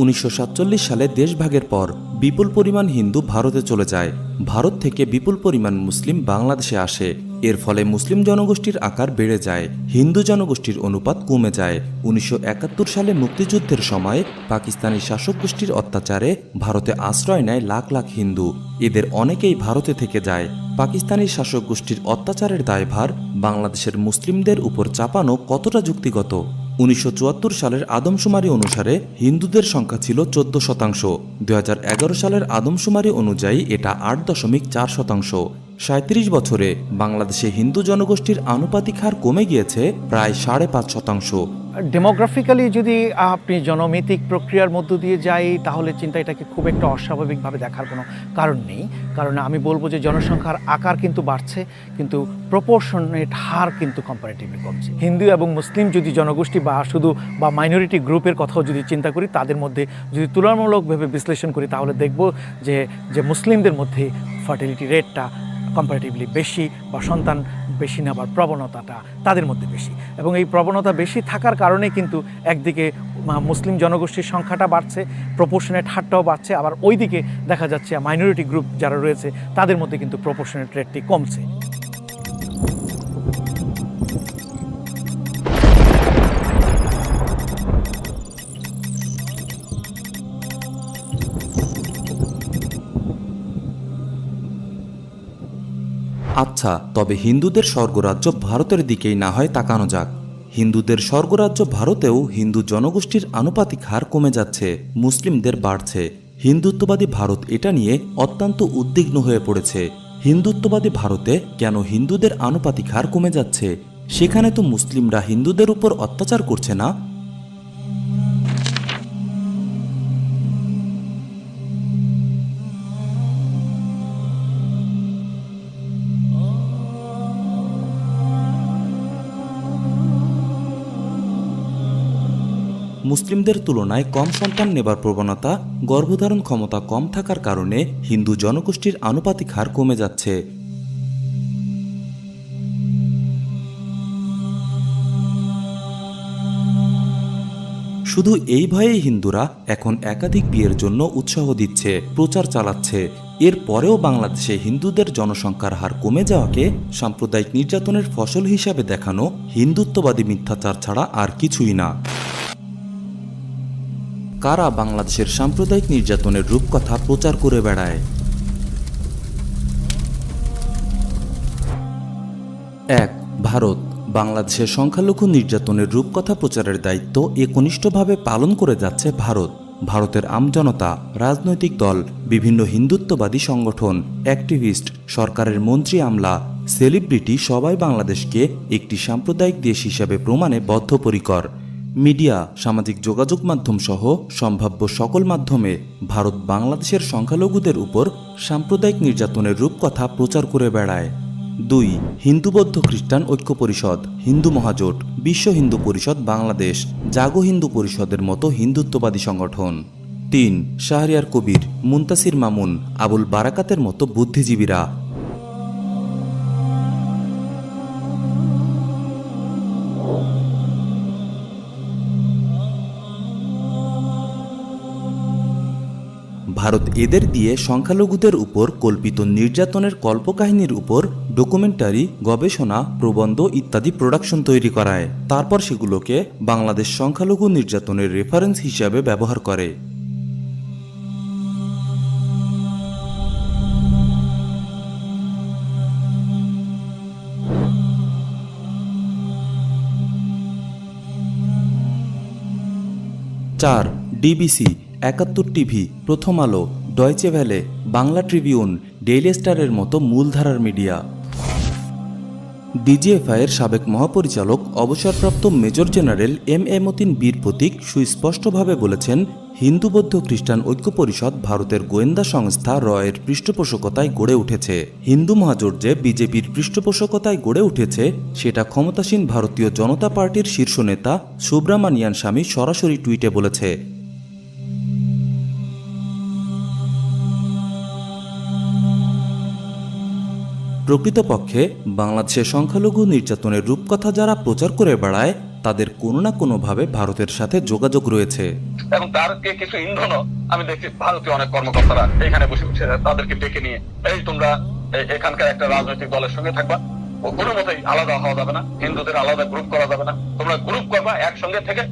1947 সালে দেশভাগের পর বিপুল পরিমাণ হিন্দু ভারতে চলে যায়। ভারত থেকে বিপুল পরিমাণ মুসলিম বাংলাদেশে আসে। এর ফলে মুসলিম জনগোষ্ঠীর আকার বেড়ে যায়, হিন্দু জনগোষ্ঠীর অনুপাত কমে যায়। 1971 সালে মুক্তিযুদ্ধের সময় পাকিস্তানি শাসক গোষ্ঠীর অত্যাচারে ভারতে আশ্রয় নেয় লাখ লাখ হিন্দু। এদের অনেকেই ভারতে থেকে যায়। পাকিস্তানি শাসক গোষ্ঠীর অত্যাচারের দায়ভার বাংলাদেশের মুসলিমদের উপর চাপানো কতটা যুক্তিগত? 1974 সালের আদমশুমারি অনুসারে হিন্দুদের সংখ্যা ছিল 14%। 2011 সালের আদমশুমারি অনুযায়ী এটা 8.4%। 37 বছরে বাংলাদেশে হিন্দু জনগোষ্ঠীর আনুপাতিক হার কমে গিয়েছে প্রায় 5.5%। ডেমোগ্রাফিক্যালি যদি আপনি জনমিতিক প্রক্রিয়ার মধ্য দিয়ে যাই তাহলে চিন্তা এটাকে খুব একটা অস্বাভাবিকভাবে দেখার কোনো কারণ নেই। কারণ আমি বলবো যে জনসংখ্যার আকার কিন্তু বাড়ছে, কিন্তু প্রপোর্শনেট হার কিন্তু কম্পারেটিভলি কমছে। হিন্দু এবং মুসলিম যদি জনগোষ্ঠী বা মাইনরিটি গ্রুপের কথাও যদি চিন্তা করি, তাদের মধ্যে যদি তুলনামূলকভাবে বিশ্লেষণ করি তাহলে দেখব যে মুসলিমদের মধ্যে ফার্টিলিটি রেটটা কম্পারেটিভলি বেশি, বা সন্তান বেশি নেবার প্রবণতাটা তাদের মধ্যে বেশি। এবং এই প্রবণতা বেশি থাকার কারণে কিন্তু একদিকে মুসলিম জনগোষ্ঠীর সংখ্যাটা বাড়ছে, প্রপোর্শনেট হারটাও বাড়ছে, আবার ওইদিকে দেখা যাচ্ছে মাইনরিটি গ্রুপ যারা রয়েছে তাদের মধ্যে কিন্তু প্রপোর্শনেট রেটটি কমছে। আচ্ছা, তবে হিন্দুদের স্বর্গরাজ্য ভারতের দিকেই না হয় তাকানো যাক। হিন্দুদের স্বর্গরাজ্য ভারতেও হিন্দু জনগোষ্ঠীর আনুপাতিক হার কমে যাচ্ছে, মুসলিমদের বাড়ছে। হিন্দুত্ববাদী ভারত এটা নিয়ে অত্যন্ত উদ্বিগ্ন হয়ে পড়েছে। হিন্দুত্ববাদী ভারতে কেন হিন্দুদের আনুপাতিক হার কমে যাচ্ছে? সেখানে তো মুসলিমরা হিন্দুদের উপর অত্যাচার করছে না। মুসলিমদের তুলনায় কম সন্তান নেবার প্রবণতা, গর্ভধারণ ক্ষমতা কম থাকার কারণে হিন্দু জনগোষ্ঠীর আনুপাতিক হার কমে যাচ্ছে। শুধু এই ভয়েই হিন্দুরা এখন একাধিক বিয়ের জন্য উৎসাহ দিচ্ছে, প্রচার চালাচ্ছে। এর পরেও বাংলাদেশে হিন্দুদের জনসংখ্যার হার কমে যাওয়াকে সাম্প্রদায়িক নির্যাতনের ফসল হিসাবে দেখানো হিন্দুত্ববাদী মিথ্যাচার ছাড়া আর কিছুই না। কারা বাংলাদেশের সাম্প্রদায়িক নির্যাতনের রূপকথা প্রচার করে বেড়ায়? 1. ভারত। বাংলাদেশের সংখ্যালঘু নির্যাতনের রূপকথা প্রচারের দায়িত্ব একনিষ্ঠভাবে পালন করে যাচ্ছে ভারত। ভারতের আমজনতা, রাজনৈতিক দল, বিভিন্ন হিন্দুত্ববাদী সংগঠন, অ্যাক্টিভিস্ট, সরকারের মন্ত্রী আমলা, সেলিব্রিটি সবাই বাংলাদেশকে একটি সাম্প্রদায়িক দেশ হিসাবে প্রমাণে বদ্ধপরিকর। মিডিয়া, সামাজিক যোগাযোগ মাধ্যম সহ সম্ভাব্য সকল মাধ্যমে ভারত বাংলাদেশের সংখ্যালঘুদের উপর সাম্প্রদায়িক নির্যাতনের রূপকথা প্রচার করে বেড়ায়। 2. হিন্দু বৌদ্ধ খ্রিস্টান ঐক্য পরিষদ, হিন্দু মহাজোট, বিশ্ব হিন্দু পরিষদ বাংলাদেশ, জাগো হিন্দু পরিষদের মতো হিন্দুত্ববাদী সংগঠন। 3. শাহরিয়ার কবির, মুনতাসির মামুন, আবুল বারাকাতের মতো বুদ্ধিজীবীরা। 4. ভারত এদের দিয়ে সংখ্যালঘুদের উপর কল্পিত নির্যাতনের কল্পকাহিনীর উপর ডকুমেন্টারি, গবেষণা, প্রবন্ধ ইত্যাদি প্রোডাকশন তৈরি করায়। তারপর সেগুলোকে বাংলাদেশ সংখ্যালঘু নির্যাতনের রেফারেন্স হিসাবে ব্যবহার করে। চার, ডিবিসি, 71 টিভি, প্রথম আলো, Deutsche valley, Bangla Tribune, daily স্টারের মতো মূলধারার মিডিয়া। ডিজিএফআইয়ের সাবেক মহাপরিচালক অবসরপ্রাপ্ত মেজর জেনারেল এম মতিন বীর প্রতীক সুস্পষ্টভাবে বলেছেন, হিন্দু বৌদ্ধ খ্রিস্টান ঐক্য পরিষদ ভারতের গোয়েন্দা সংস্থা রয়ের পৃষ্ঠপোষকতায় গড়ে উঠেছে। হিন্দু মহাজোট যে বিজেপির পৃষ্ঠপোষকতায় গড়ে উঠেছে সেটা ক্ষমতাসীন ভারতীয় জনতা পার্টির শীর্ষ নেতা সুব্রামানিয়ান স্বামী সরাসরি টুইটে বলেছে। প্রকৃতপক্ষে বাংলাদেশে সংখ্যালঘু নির্যাতনের রূপকথা যারা প্রচার করে বেড়ায় তাদের কোনো না কোনোভাবে ভারতের সাথে যোগাযোগ রয়েছে। এবং তারকে কিছু ইন্ধনও আমি দেখছি ভারতীয় অনেক কর্মকর্তারা এখানে বসে বসে তাদেরকে ডেকে নিয়ে, এই তোমরা এখানকার একটা রাজনৈতিক দলের সঙ্গে থাকবা, কোনো মতেই আলাদা হওয়া যাবে না, হিন্দুদের আলাদা গ্রুপ করা যাবে না, তোমরা গ্রুপ করবা একসঙ্গে থেকে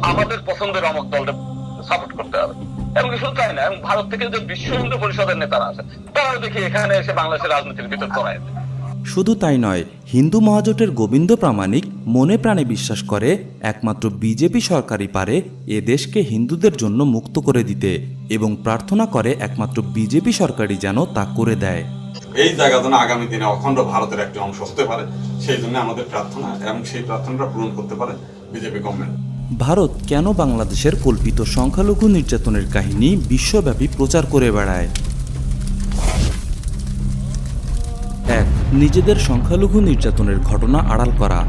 আমাদের পছন্দের অমুক দলটা সাপোর্ট করতে হবে। এবং শুধু তাই না, এবং ভারত থেকে যে বিশ্ব হিন্দু পরিষদের নেতারা আছে তারাও দেখি এখানে এসে বাংলাদেশের রাজনীতির ভিতর করায়। শুধু তাই নয়, হিন্দু মহাজোটের গোবিন্দ প্রামাণিক মনে প্রাণে বিশ্বাস করে একমাত্র বিজেপি সরকারই পারে এ দেশকে হিন্দুদের জন্য মুক্ত করে দিতে, এবং প্রার্থনা করে একমাত্র বিজেপি সরকারই যেন তা করে দেয়। এই জায়গা যেন আগামী দিনে অখণ্ড ভারতের একটি অংশ হতে পারে, সেই জন্য আমাদের প্রার্থনা, এবং সেই প্রার্থনাটা পূরণ করতে পারে বিজেপি গভর্নমেন্ট। ভারত কেন বাংলাদেশের কল্পিত সংখ্যালঘু নির্যাতনের কাহিনী বিশ্বব্যাপী প্রচার করে বেড়ায়? 1. নিজেদের সংখ্যালঘু নির্যাতনের ঘটনা আড়াল করা।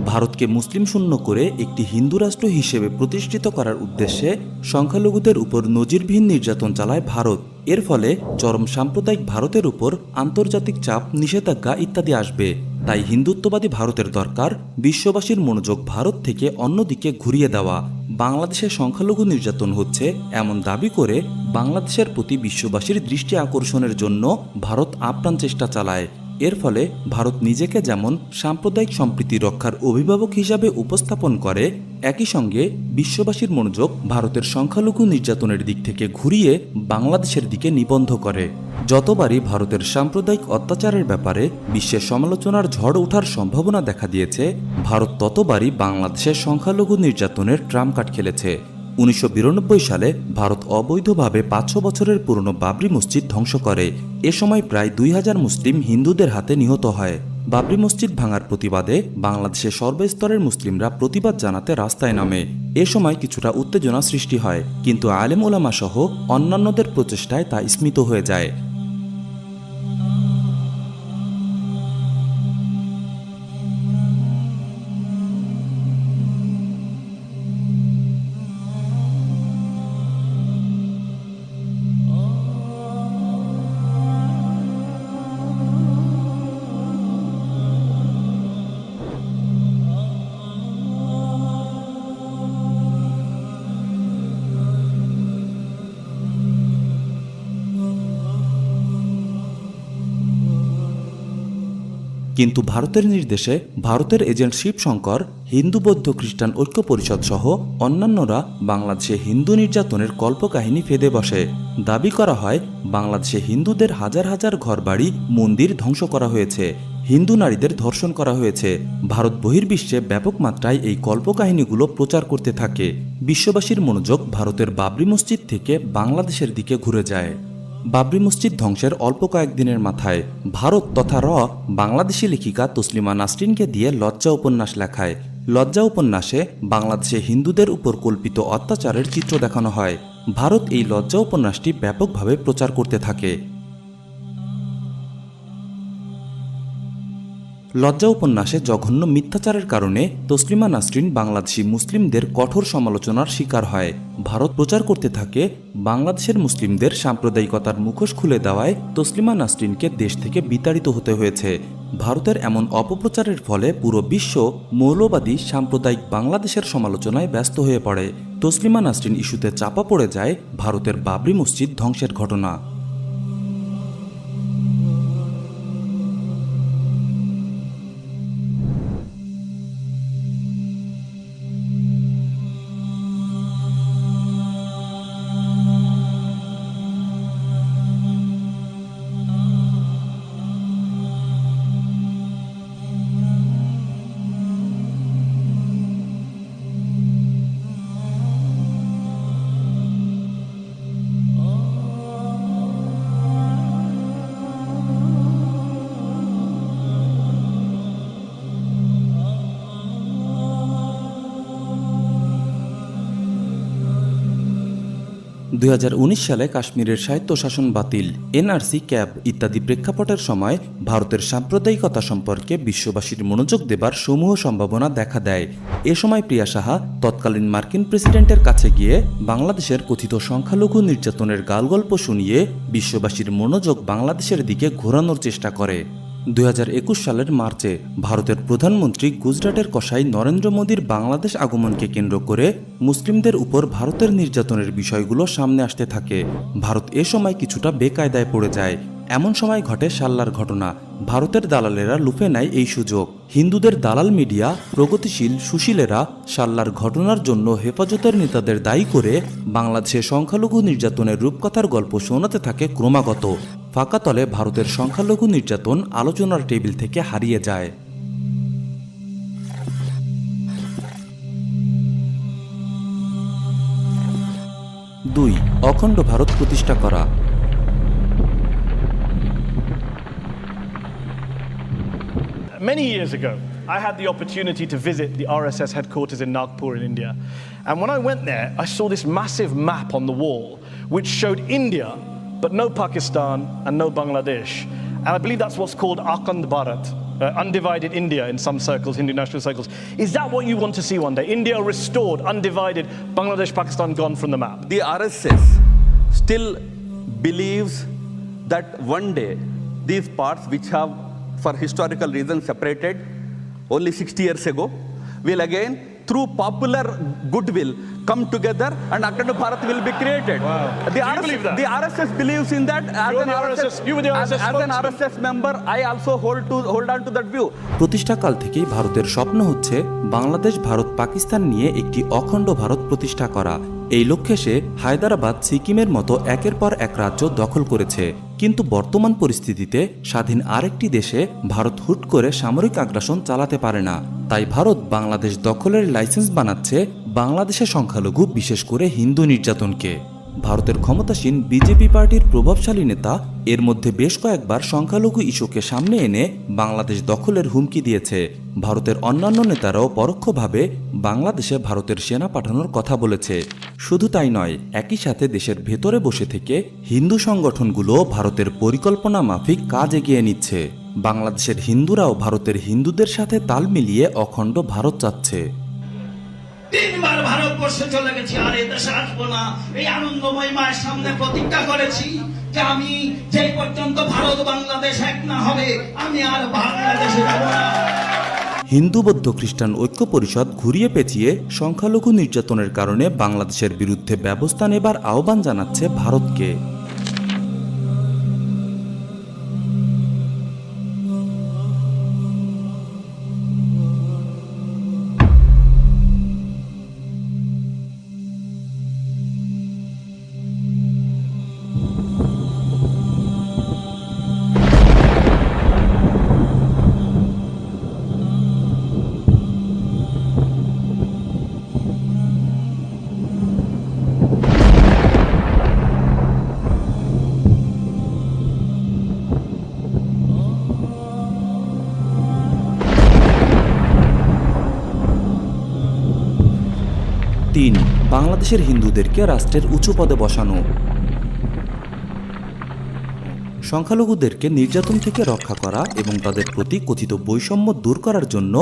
ভারতকে মুসলিম শূন্য করে একটি হিন্দু রাষ্ট্র হিসেবে প্রতিষ্ঠিত করার উদ্দেশ্যে সংখ্যালঘুদের উপর নজিরবিহীন নির্যাতন চালায় ভারত। এর ফলে চরম সাম্প্রদায়িক ভারতের উপর আন্তর্জাতিক চাপ, নিষেধাজ্ঞা ইত্যাদি আসবে। তাই হিন্দুত্ববাদী ভারতের দরকার বিশ্ববাসীর মনোযোগ ভারত থেকে অন্যদিকে ঘুরিয়ে দেওয়া। বাংলাদেশে সংখ্যালঘু নির্যাতন হচ্ছে এমন দাবি করে বাংলাদেশের প্রতি বিশ্ববাসীর দৃষ্টি আকর্ষণের জন্য ভারত আপ্রাণ চেষ্টা চালায়। এর ফলে ভারত নিজেকে যেমন সাম্প্রদায়িক সম্প্রীতি রক্ষার অভিভাবক হিসাবে উপস্থাপন করে, একই সঙ্গে বিশ্ববাসীর মনোযোগ ভারতের সংখ্যালঘু নির্যাতনের দিক থেকে ঘুরিয়ে বাংলাদেশের দিকে নিবন্ধ করে। যতবারই ভারতের সাম্প্রদায়িক অত্যাচারের ব্যাপারে বিশ্বের সমালোচনার ঝড় ওঠার সম্ভাবনা দেখা দিয়েছে, ভারত ততবারই বাংলাদেশের সংখ্যালঘু নির্যাতনের ট্রাম্প কার্ড খেলেছে। 1992 সালে ভারত অবৈধভাবে 500 বছরের পুরনো বাবরি মসজিদ ধ্বংস করে। এ সময় প্রায় 2000 মুসলিম হিন্দুদের হাতে নিহত হয়। বাবরি মসজিদ ভাঙার প্রতিবাদে বাংলাদেশের সর্বস্তরের মুসলিমরা প্রতিবাদ জানাতে রাস্তায় নামে। এ সময় কিছুটা উত্তেজনা সৃষ্টি হয়, কিন্তু আলেম ওলামা সহ অন্যান্যদের প্রচেষ্টায় তা স্মিত হয়ে যায়। কিন্তু ভারতের নির্দেশে ভারতের এজেন্ট শিবশঙ্কর, হিন্দু বৌদ্ধ খ্রিস্টান ঐক্য পরিষদ সহ অন্যান্যরা বাংলাদেশে হিন্দু নির্যাতনের কল্পকাহিনী ফেঁদে বসে। দাবি করা হয় বাংলাদেশে হিন্দুদের হাজার হাজার ঘরবাড়ি, মন্দির ধ্বংস করা হয়েছে, হিন্দু নারীদের ধর্ষণ করা হয়েছে। ভারত বহির্বিশ্বে ব্যাপক মাত্রায় এই কল্পকাহিনীগুলো প্রচার করতে থাকে। বিশ্ববাসীর মনোযোগ ভারতের বাবরি মসজিদ থেকে বাংলাদেশের দিকে ঘুরে যায়। বাবরি মসজিদ ধ্বংসের অল্প কয়েকদিনের মাথায় ভারত তথা বাংলাদেশি লেখিকা তসলিমা নাসরিনকে দিয়ে লজ্জা উপন্যাস লেখায়। লজ্জা উপন্যাসে বাংলাদেশে হিন্দুদের উপর কল্পিত অত্যাচারের চিত্র দেখানো হয়। ভারত এই লজ্জা উপন্যাসটি ব্যাপকভাবে প্রচার করতে থাকে। লজ্জা উপন্যাসে জঘন্য মিথ্যাচারের কারণে তসলিমা নাসরিন বাংলাদেশি মুসলিমদের কঠোর সমালোচনার শিকার হয়। ভারত প্রচার করতে থাকে বাংলাদেশের মুসলিমদের সাম্প্রদায়িকতার মুখোশ খুলে দেওয়ায় তসলিমা নাসরিনকে দেশ থেকে বিতাড়িত হতে হয়েছে। ভারতের এমন অপপ্রচারের ফলে পুরো বিশ্ব মৌলবাদী সাম্প্রদায়িক বাংলাদেশের সমালোচনায় ব্যস্ত হয়ে পড়ে। তসলিমা নাসরিন ইস্যুতে চাপা পড়ে যায় ভারতের বাবরি মসজিদ ধ্বংসের ঘটনা। সালে কাশ্মীরের স্বায়ত্তশাসন বাতিল, এনআরসি ক্যাব ইত্যাদি প্রেক্ষাপটের সময় ভারতের সাম্প্রদায়িকতা সম্পর্কে বিশ্ববাসীর মনোযোগ দেবার সমূহ সম্ভাবনা দেখা দেয়। এ সময় প্রিয়া সাহা তৎকালীন মার্কিন প্রেসিডেন্টের কাছে গিয়ে বাংলাদেশের কথিত সংখ্যালঘু নির্যাতনের গালগল্প শুনিয়ে বিশ্ববাসীর মনোযোগ বাংলাদেশের দিকে ঘোরানোর চেষ্টা করে। 2021 সালের মার্চে ভারতের প্রধানমন্ত্রী গুজরাটের কসাই নরেন্দ্র মোদীর বাংলাদেশ আগমনকে কেন্দ্র করে মুসলিমদের উপর ভারতের নির্যাতনের বিষয়গুলো সামনে আসতে থাকে। ভারত এ সময় কিছুটা বেকায়দায় পড়ে যায়। এমন সময় ঘটে সাল্লার ঘটনা। ভারতের দালালেরা লুফে নেয় এই সুযোগ। হিন্দুদের দালাল মিডিয়া, প্রগতিশীল সুশীলেরা সাল্লার ঘটনার জন্য হেফাজতের নেতাদের দায়ী করে বাংলাদেশে সংখ্যালঘু নির্যাতনের রূপকথার গল্প শোনাতে থাকে ক্রমাগত। ফাঁকা তলে ভারতের সংখ্যালঘু নির্যাতন আলোচনার টেবিল থেকে হারিয়ে যায়। 2. অখণ্ড ভারত প্রতিষ্ঠা করা। Many years ago, I had the opportunity to visit the RSS headquarters in Nagpur in India. And when I went there, I saw this massive map on the wall which showed India, but no Pakistan and no Bangladesh. And I believe that's what's called Akhand Bharat, undivided India in some circles, Hindu national circles. Is that what you want to see one day? India restored, undivided, Bangladesh, Pakistan gone from the map? The RSS still believes that one day these parts which have for historical reasons separated only 60 years ago will again through popular goodwill come together and Akhand Bharat will be created. Wow. The RSS believes in that. As an RSS member, I also hold on to that view. প্রতিষ্ঠাকাল থেকেই ভারতের স্বপ্ন হচ্ছে বাংলাদেশ, ভারত, পাকিস্তান নিয়ে একটি অখণ্ড ভারত প্রতিষ্ঠা করা। এই লক্ষ্যে সে হায়দ্রাবাদ, সিকিমের মতো একের পর এক রাজ্য দখল করেছে। কিন্তু বর্তমান পরিস্থিতিতে স্বাধীন আরেকটি দেশে ভারত হুট করে সামরিক আগ্রাসন চালাতে পারে না। তাই ভারত বাংলাদেশ দখলের লাইসেন্স বানাচ্ছে বাংলাদেশের সংখ্যালঘু, বিশেষ করে হিন্দু নির্যাতনকে। ভারতের ক্ষমতাসীন বিজেপি পার্টির প্রভাবশালী নেতা এর মধ্যে বেশ কয়েকবার সংখ্যালঘু ইস্যুকে সামনে এনে বাংলাদেশ দখলের হুমকি দিয়েছে। ভারতের অন্যান্য নেতারাও পরোক্ষভাবে বাংলাদেশে ভারতের সেনা পাঠানোর কথা বলেছে। শুধু তাই নয়, একই সাথে দেশের ভেতরে বসে থেকে হিন্দু সংগঠনগুলো ভারতের পরিকল্পনা মাফিক কাজ এগিয়ে নিচ্ছে। বাংলাদেশের হিন্দুরাও ভারতের হিন্দুদের সাথে তাল মিলিয়ে অখণ্ড ভারত চাচ্ছে। 3 বার ভারতবর্ষে চলে গেছি, আর এই দেশে আসবো না। এই আনন্দময় মায়ের সামনে প্রতিজ্ঞা করেছি যে আমি যে পর্যন্ত ভারত বাংলাদেশ এক না হবে, আমি আর বাংলাদেশে যাব না। হিন্দু, বৌদ্ধ, খ্রিস্টান ঐক্য পরিষদ ঘুরিয়ে পেঁচিয়ে সংখ্যালঘু নির্যাতনের কারণে বাংলাদেশের বিরুদ্ধে ব্যবস্থা নেবার আহ্বান জানাচ্ছে ভারতকে। বাংলাদেশের হিন্দুদেরকে রাষ্ট্রের উঁচু পদে বসানো। সংখ্যালঘুদেরকে নির্যাতন থেকে রক্ষা করা এবং তাদের প্রতি কথিত বৈষম্য দূর করার জন্য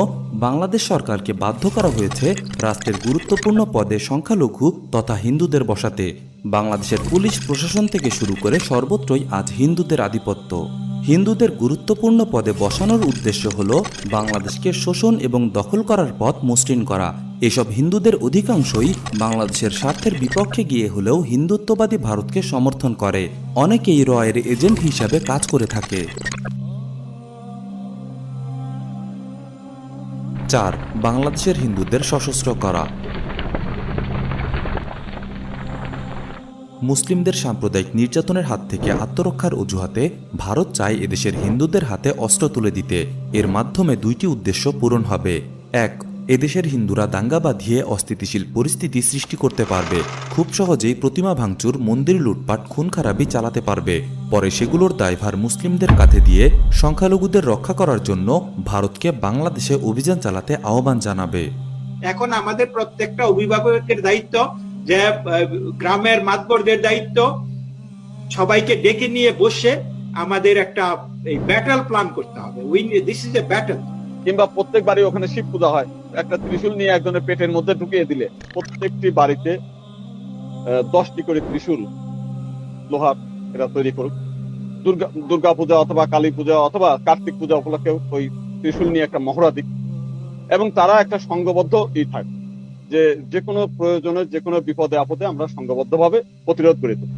বাংলাদেশ সরকারকে বাধ্য করা হয়েছে রাষ্ট্রের গুরুত্বপূর্ণ পদে সংখ্যালঘু তথা হিন্দুদের বসাতে। বাংলাদেশের পুলিশ প্রশাসন থেকে শুরু করে সর্বত্রই আজ হিন্দুদের আধিপত্য। হিন্দুদের গুরুত্বপূর্ণ পদে বসানোর উদ্দেশ্য হল বাংলাদেশকে শোষণ এবং দখল করার পথ মসৃণ করা। এসব হিন্দুদের অধিকাংশই বাংলাদেশের স্বার্থের বিপক্ষে গিয়ে হলেও হিন্দুত্ববাদী ভারতকে সমর্থন করে। অনেকেই রয়ের এজেন্ট হিসাবে কাজ করে থাকে। 4. বাংলাদেশের হিন্দুদের সশস্ত্র করা। মুসলিমদের সাম্প্রদায়িক নির্যাতনের হাত থেকে আত্মরক্ষার অজুহাতে ভারত চায় এদেশের হিন্দুদের হাতে অস্ত্র তুলে দিতে। এর মাধ্যমে দুইটি উদ্দেশ্য পূরণ হবে। 1. এদেশের হিন্দুরা দাঙ্গা বাঁধিয়ে অস্থিতিশীল পরিস্থিতি সৃষ্টি করতে পারবে। খুব সহজেই প্রতিমা ভাঙচুর, মন্দির লুটপাট, খুন খারাপি চালাতে পারবে। পরে সেগুলোর দায়ভার মুসলিমদের কাঁধে দিয়ে সংখ্যালঘুদের রক্ষা করার জন্য ভারতকে বাংলাদেশে অভিযান চালাতে আহ্বান জানাবে। এখন আমাদের প্রত্যেকটা অভিভাবকের দায়িত্ব, যে গ্রামের মাতবরদের দায়িত্ব, সবাইকে ডেকে নিয়ে বসে আমাদের একটা ব্যাটল প্ল্যান করতে হবে। This is a battle. কিংবা প্রত্যেক বাড়ি ওখানে শিব পূজা হয়, একটা ত্রিশূল নিয়ে একজনের পেটের মধ্যে ঢুকিয়ে দিলে প্রত্যেকটি বাড়িতে 10টি করে ত্রিশূল লোহার এরা তৈরি করুক। দুর্গা পূজা অথবা কালী পূজা অথবা কার্তিক পূজা উপলক্ষে ওই ত্রিশূল নিয়ে একটা মহড়া দিক, এবং তারা একটা সংঘবদ্ধ থাকে যে কোনো প্রয়োজনে, যে কোনো বিপদে আপদে আমরা সংঘবদ্ধভাবে প্রতিরোধ করে দেব।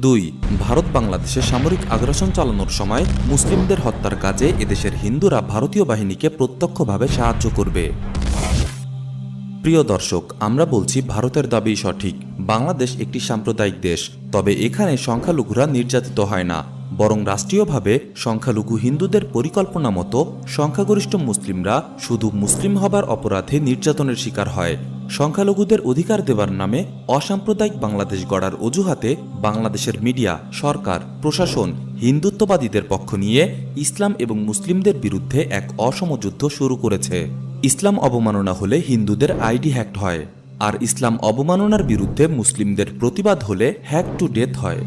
2. ভারত বাংলাদেশে সামরিক আগ্রাসন চালানোর সময় মুসলিমদের হত্যার কাজে এদেশের হিন্দুরা ভারতীয় বাহিনীকে প্রত্যক্ষভাবে সাহায্য করবে। প্রিয় দর্শক, আমরা বলছি ভারতের দাবি সঠিক। বাংলাদেশ একটি সাম্প্রদায়িক দেশ, তবে এখানে সংখ্যালঘুরা নির্যাতিত হয় না, বরং রাষ্ট্রীয়ভাবে সংখ্যালঘু হিন্দুদের পরিকল্পনা মতো সংখ্যাগরিষ্ঠ মুসলিমরা শুধু মুসলিম হবার অপরাধে নির্যাতনের শিকার হয়। সংখ্যালঘুদের অধিকার দেবার নামে অসাম্প্রদায়িক বাংলাদেশ গড়ার অজুহাতে বাংলাদেশের মিডিয়া, সরকার, প্রশাসন হিন্দুত্ববাদীদের পক্ষ নিয়ে ইসলাম এবং মুসলিমদের বিরুদ্ধে এক অসম যুদ্ধ শুরু করেছে। ইসলাম অবমাননা হলে হিন্দুদের আইডি হ্যাক্ট হয়, আর ইসলাম অবমাননার বিরুদ্ধে মুসলিমদের প্রতিবাদ হলে হ্যাক টু ডেথ হয়।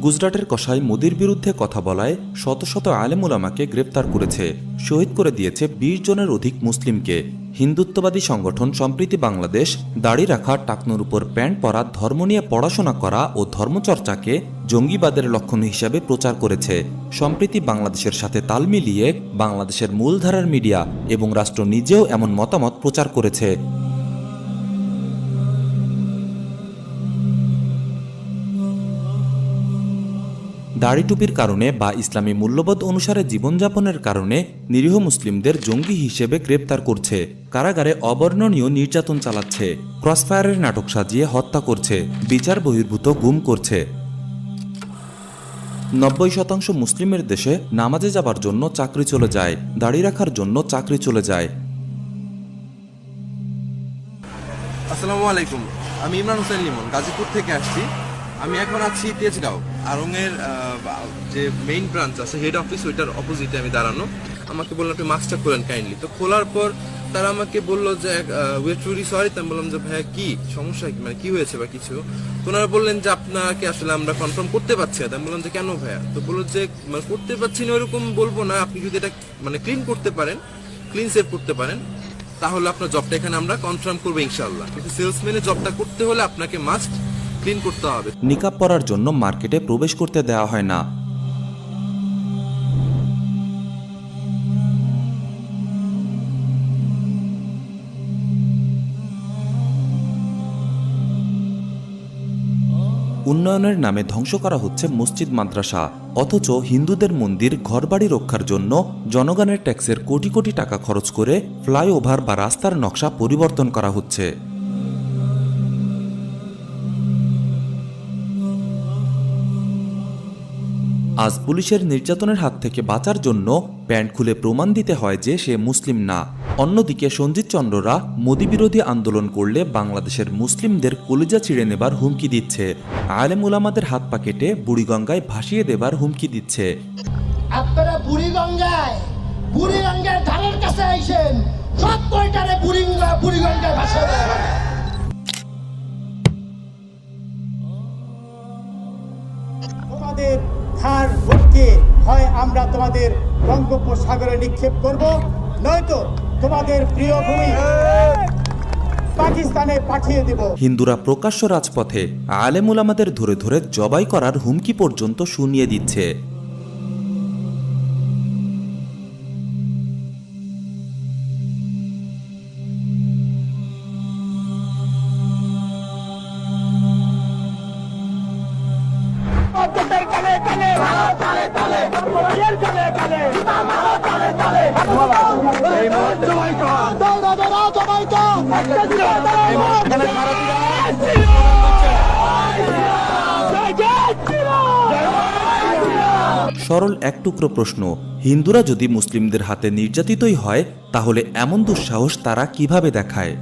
গুজরাটের কসাই মোদির বিরুদ্ধে কথা বলায় শত শত আলেম উলামাকে গ্রেপ্তার করেছে, শহীদ করে দিয়েছে 20 জনের অধিক মুসলিমকে। হিন্দুত্ববাদী সংগঠন সম্প্রীতি বাংলাদেশ দাড়ি রাখা, টাকনুর উপর প্যান্ট পরা, ধর্ম নিয়ে পড়াশোনা করা ও ধর্মচর্চাকে জঙ্গিবাদের লক্ষণ হিসাবে প্রচার করেছে। সম্প্রীতি বাংলাদেশের সাথে তাল মিলিয়ে বাংলাদেশের মূলধারার মিডিয়া এবং রাষ্ট্র নিজেও এমন মতামত প্রচার করেছে। দাড়ি টুপির কারণে বা ইসলামী মূল্যবোধ অনুসারে জীবনযাপনের কারণে নিরীহ মুসলিমদের জঙ্গি হিসেবে গ্রেপ্তার করছে, কারাগারে অবর্ণনীয় নির্যাতন চালাচ্ছে, ক্রসফায়ারের নাটক সাজিয়ে হত্যা করছে, বিচার বহির্ভূত গুম করছে। 90% মুসলিমের দেশে নামাজে যাবার জন্য চাকরি চলে যায়, দাড়ি রাখার জন্য চাকরি চলে যায়। আসসালামু আলাইকুম, আমি ইমরান হোসেন লিমন, গাজীপুর থেকে আসছি। আমি এখন আছি তেজগাঁও আরঙের যে মেইন ব্রাঞ্চ আছে, হেড অফিস, ওইটার অপোজিটে আমি দাঁড়ানো। আমাকে বললাম আপনি মাস্কটা খোলেন কাইন্ডলি। তো খোলার পর তারা আমাকে বললো যে উই আর ট্রুলি সরি। আমি বললাম যে ভাইয়া কি সমস্যা, মানে কি হয়েছে বা কিছু। তো ওনারা বললেন যে আপনাকে আসলে আমরা কনফার্ম করতে পারছি না। আমি বললাম যে কেন ভাইয়া? তো বললো যে মানে করতে পারছি না ওইরকম বলবো না, আপনি যদি এটা মানে ক্লিন করতে পারেন, ক্লিন সেভ করতে পারেন, তাহলে আপনার জবটা এখানে আমরা কনফার্ম করবো ইনশাআল্লাহ। কিন্তু সেলসম্যানের জবটা করতে হলে আপনাকে মাস্ট ক্লিন করতে হবে। নিকাব পরার জন্য মার্কেটে প্রবেশ করতে দেওয়া হয় না। উন্নয়নের নামে ধ্বংস করা হচ্ছে মসজিদ, মাদ্রাসা, অথচ হিন্দুদের মন্দির, ঘরবাড়ি রক্ষার জন্য জনগণের ট্যাক্সের কোটি কোটি টাকা খরচ করে ফ্লাইওভার বা রাস্তার নকশা পরিবর্তন করা হচ্ছে। আজ পুলিশের নির্যাতনের হাত থেকে বাঁচার জন্য প্যান্ট খুলে প্রমাণ দিতে হয় যে সে মুসলিম না। অন্যদিকে সঞ্জিত চন্দ্ররা মোদি বিরোধী আন্দোলন করলে বাংলাদেশের মুসলিমদের কলিজা ছিঁড়ে নেবার হুমকি দিচ্ছে, আলেম উলামাদের হাত পা কেটে বুড়িগঙ্গায় ভাসিয়ে দেবার হুমকি দিচ্ছে। আপনারা বুড়িগঙ্গার ধারের কাছে আইছেন, সব কয়টারে বুড়িগঙ্গায় ভাসিয়ে দেওয়া হবে। তোমাদের ধার ভোটকে হয় আমরা তোমাদের বঙ্গোপসাগরে নিক্ষেপ করব, নয়তো তোমাদের প্রিয় ভূমি পাকিস্তানে পাঠিয়ে দেব। হিন্দুরা প্রকাশ্য রাজপথে আলেম উলামাদের ধরে ধরে জবাই করার হুমকি পর্যন্ত শুনিয়ে দিচ্ছে। সরল এক টুকরো প্রশ্ন, হিন্দুরা যদি মুসলিমদের হাতে নির্যাতিতই হয় তাহলে এমন দুঃসাহস তারা কিভাবে দেখায়?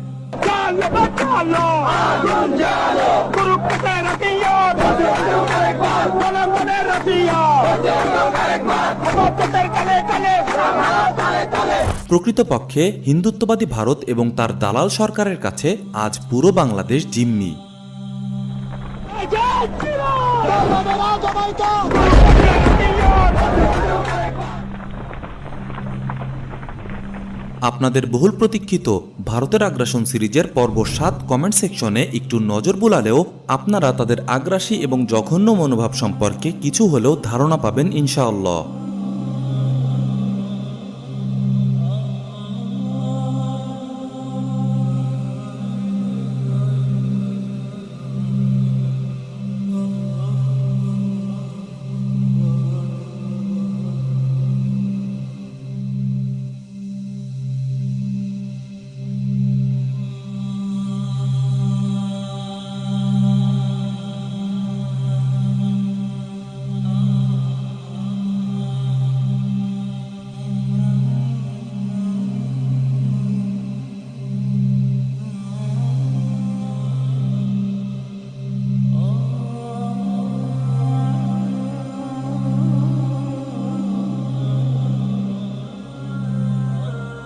প্রকৃতপক্ষে হিন্দুত্ববাদী ভারত এবং তার দালাল সরকারের কাছে আজ পুরো বাংলাদেশ জিম্মি। আপনাদের বহুল প্রতীক্ষিত ভারতের আগ্রাসন সিরিজের পর্ব 7 কমেন্ট সেকশনে একটু নজর বুলালেও আপনারা তাদের আগ্রাসী এবং জঘন্য মনোভাব সম্পর্কে কিছু হলেও ধারণা পাবেন ইনশাআল্লাহ।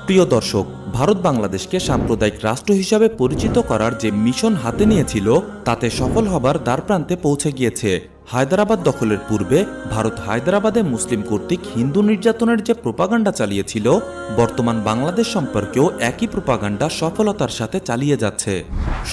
প্রিয় দর্শক, ভারত বাংলাদেশকে সাম্প্রদায়িক রাষ্ট্র হিসাবে পরিচিত করার যে মিশন হাতে নিয়েছিল তাতে সফল হবার দ্বারপ্রান্তে পৌঁছে গিয়েছে। হায়দ্রাবাদ দখলের পূর্বে ভারত হায়দ্রাবাদে মুসলিম কর্তৃক হিন্দু নির্যাতনের যে প্রোপাগান্ডা চালিয়েছিল, বর্তমান বাংলাদেশ সম্পর্কেও একই প্রোপাগান্ডা সফলতার সাথে চালিয়ে যাচ্ছে।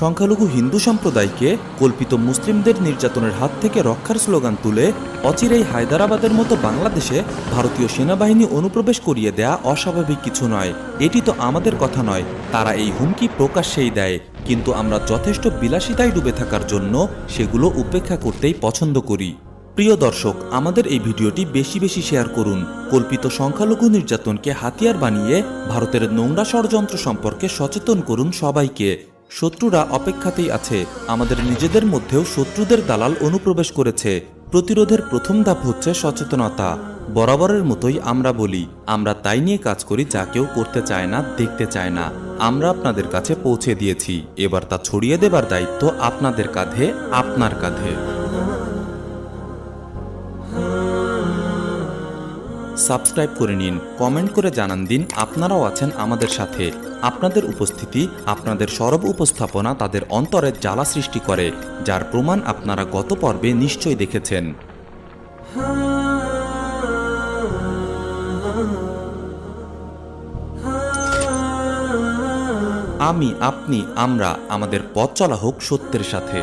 সংখ্যালঘু হিন্দু সম্প্রদায়কে কল্পিত মুসলিমদের নির্যাতনের হাত থেকে রক্ষার স্লোগান তুলে অচিরেই হায়দ্রাবাদের মতো বাংলাদেশে ভারতীয় সেনাবাহিনী অনুপ্রবেশ করিয়ে দেয়া অস্বাভাবিক কিছু নয়। এটি তো আমাদের কথা নয়, তারা এই হুমকি প্রকাশ্যেই দেয়, কিন্তু আমরা যথেষ্ট বিলাসিতায় ডুবে থাকার জন্য সেগুলো উপেক্ষা করতেই পছন্দ করি। প্রিয় দর্শক, আমাদের এই ভিডিওটি বেশি বেশি শেয়ার করুন। কল্পিত সংখ্যালঘু নির্যাতনকে হাতিয়ার বানিয়ে ভারতের নোংরা ষড়যন্ত্র সম্পর্কে সচেতন করুন সবাইকে। শত্রুরা অপেক্ষাতেই আছে, আমাদের নিজেদের মধ্যেও শত্রুদের দালাল অনুপ্রবেশ করেছে। প্রতিরোধের প্রথম ধাপ হচ্ছে সচেতনতা। বরাবরের মতোই আমরা বলি, আমরা তাই নিয়ে কাজ করি যা কেউ করতে চায় না, দেখতে চায় না। আমরা আপনাদের কাছে পৌঁছে দিয়েছি, এবার তা ছড়িয়ে দেবার দায়িত্ব আপনাদের কাঁধে, আপনার কাঁধে। সাবস্ক্রাইব করে নিন, কমেন্ট করে জানান দিন আপনারাও আছেন আমাদের সাথে। আপনাদের উপস্থিতি, আপনাদের সরব উপস্থাপনা তাদের অন্তরে জ্বালা সৃষ্টি করে, যার প্রমাণ আপনারা গত পর্বে নিশ্চয়ই দেখেছেন। আমি, আপনি, আমরা, আমাদের পথ চলা হোক সত্যের সাথে।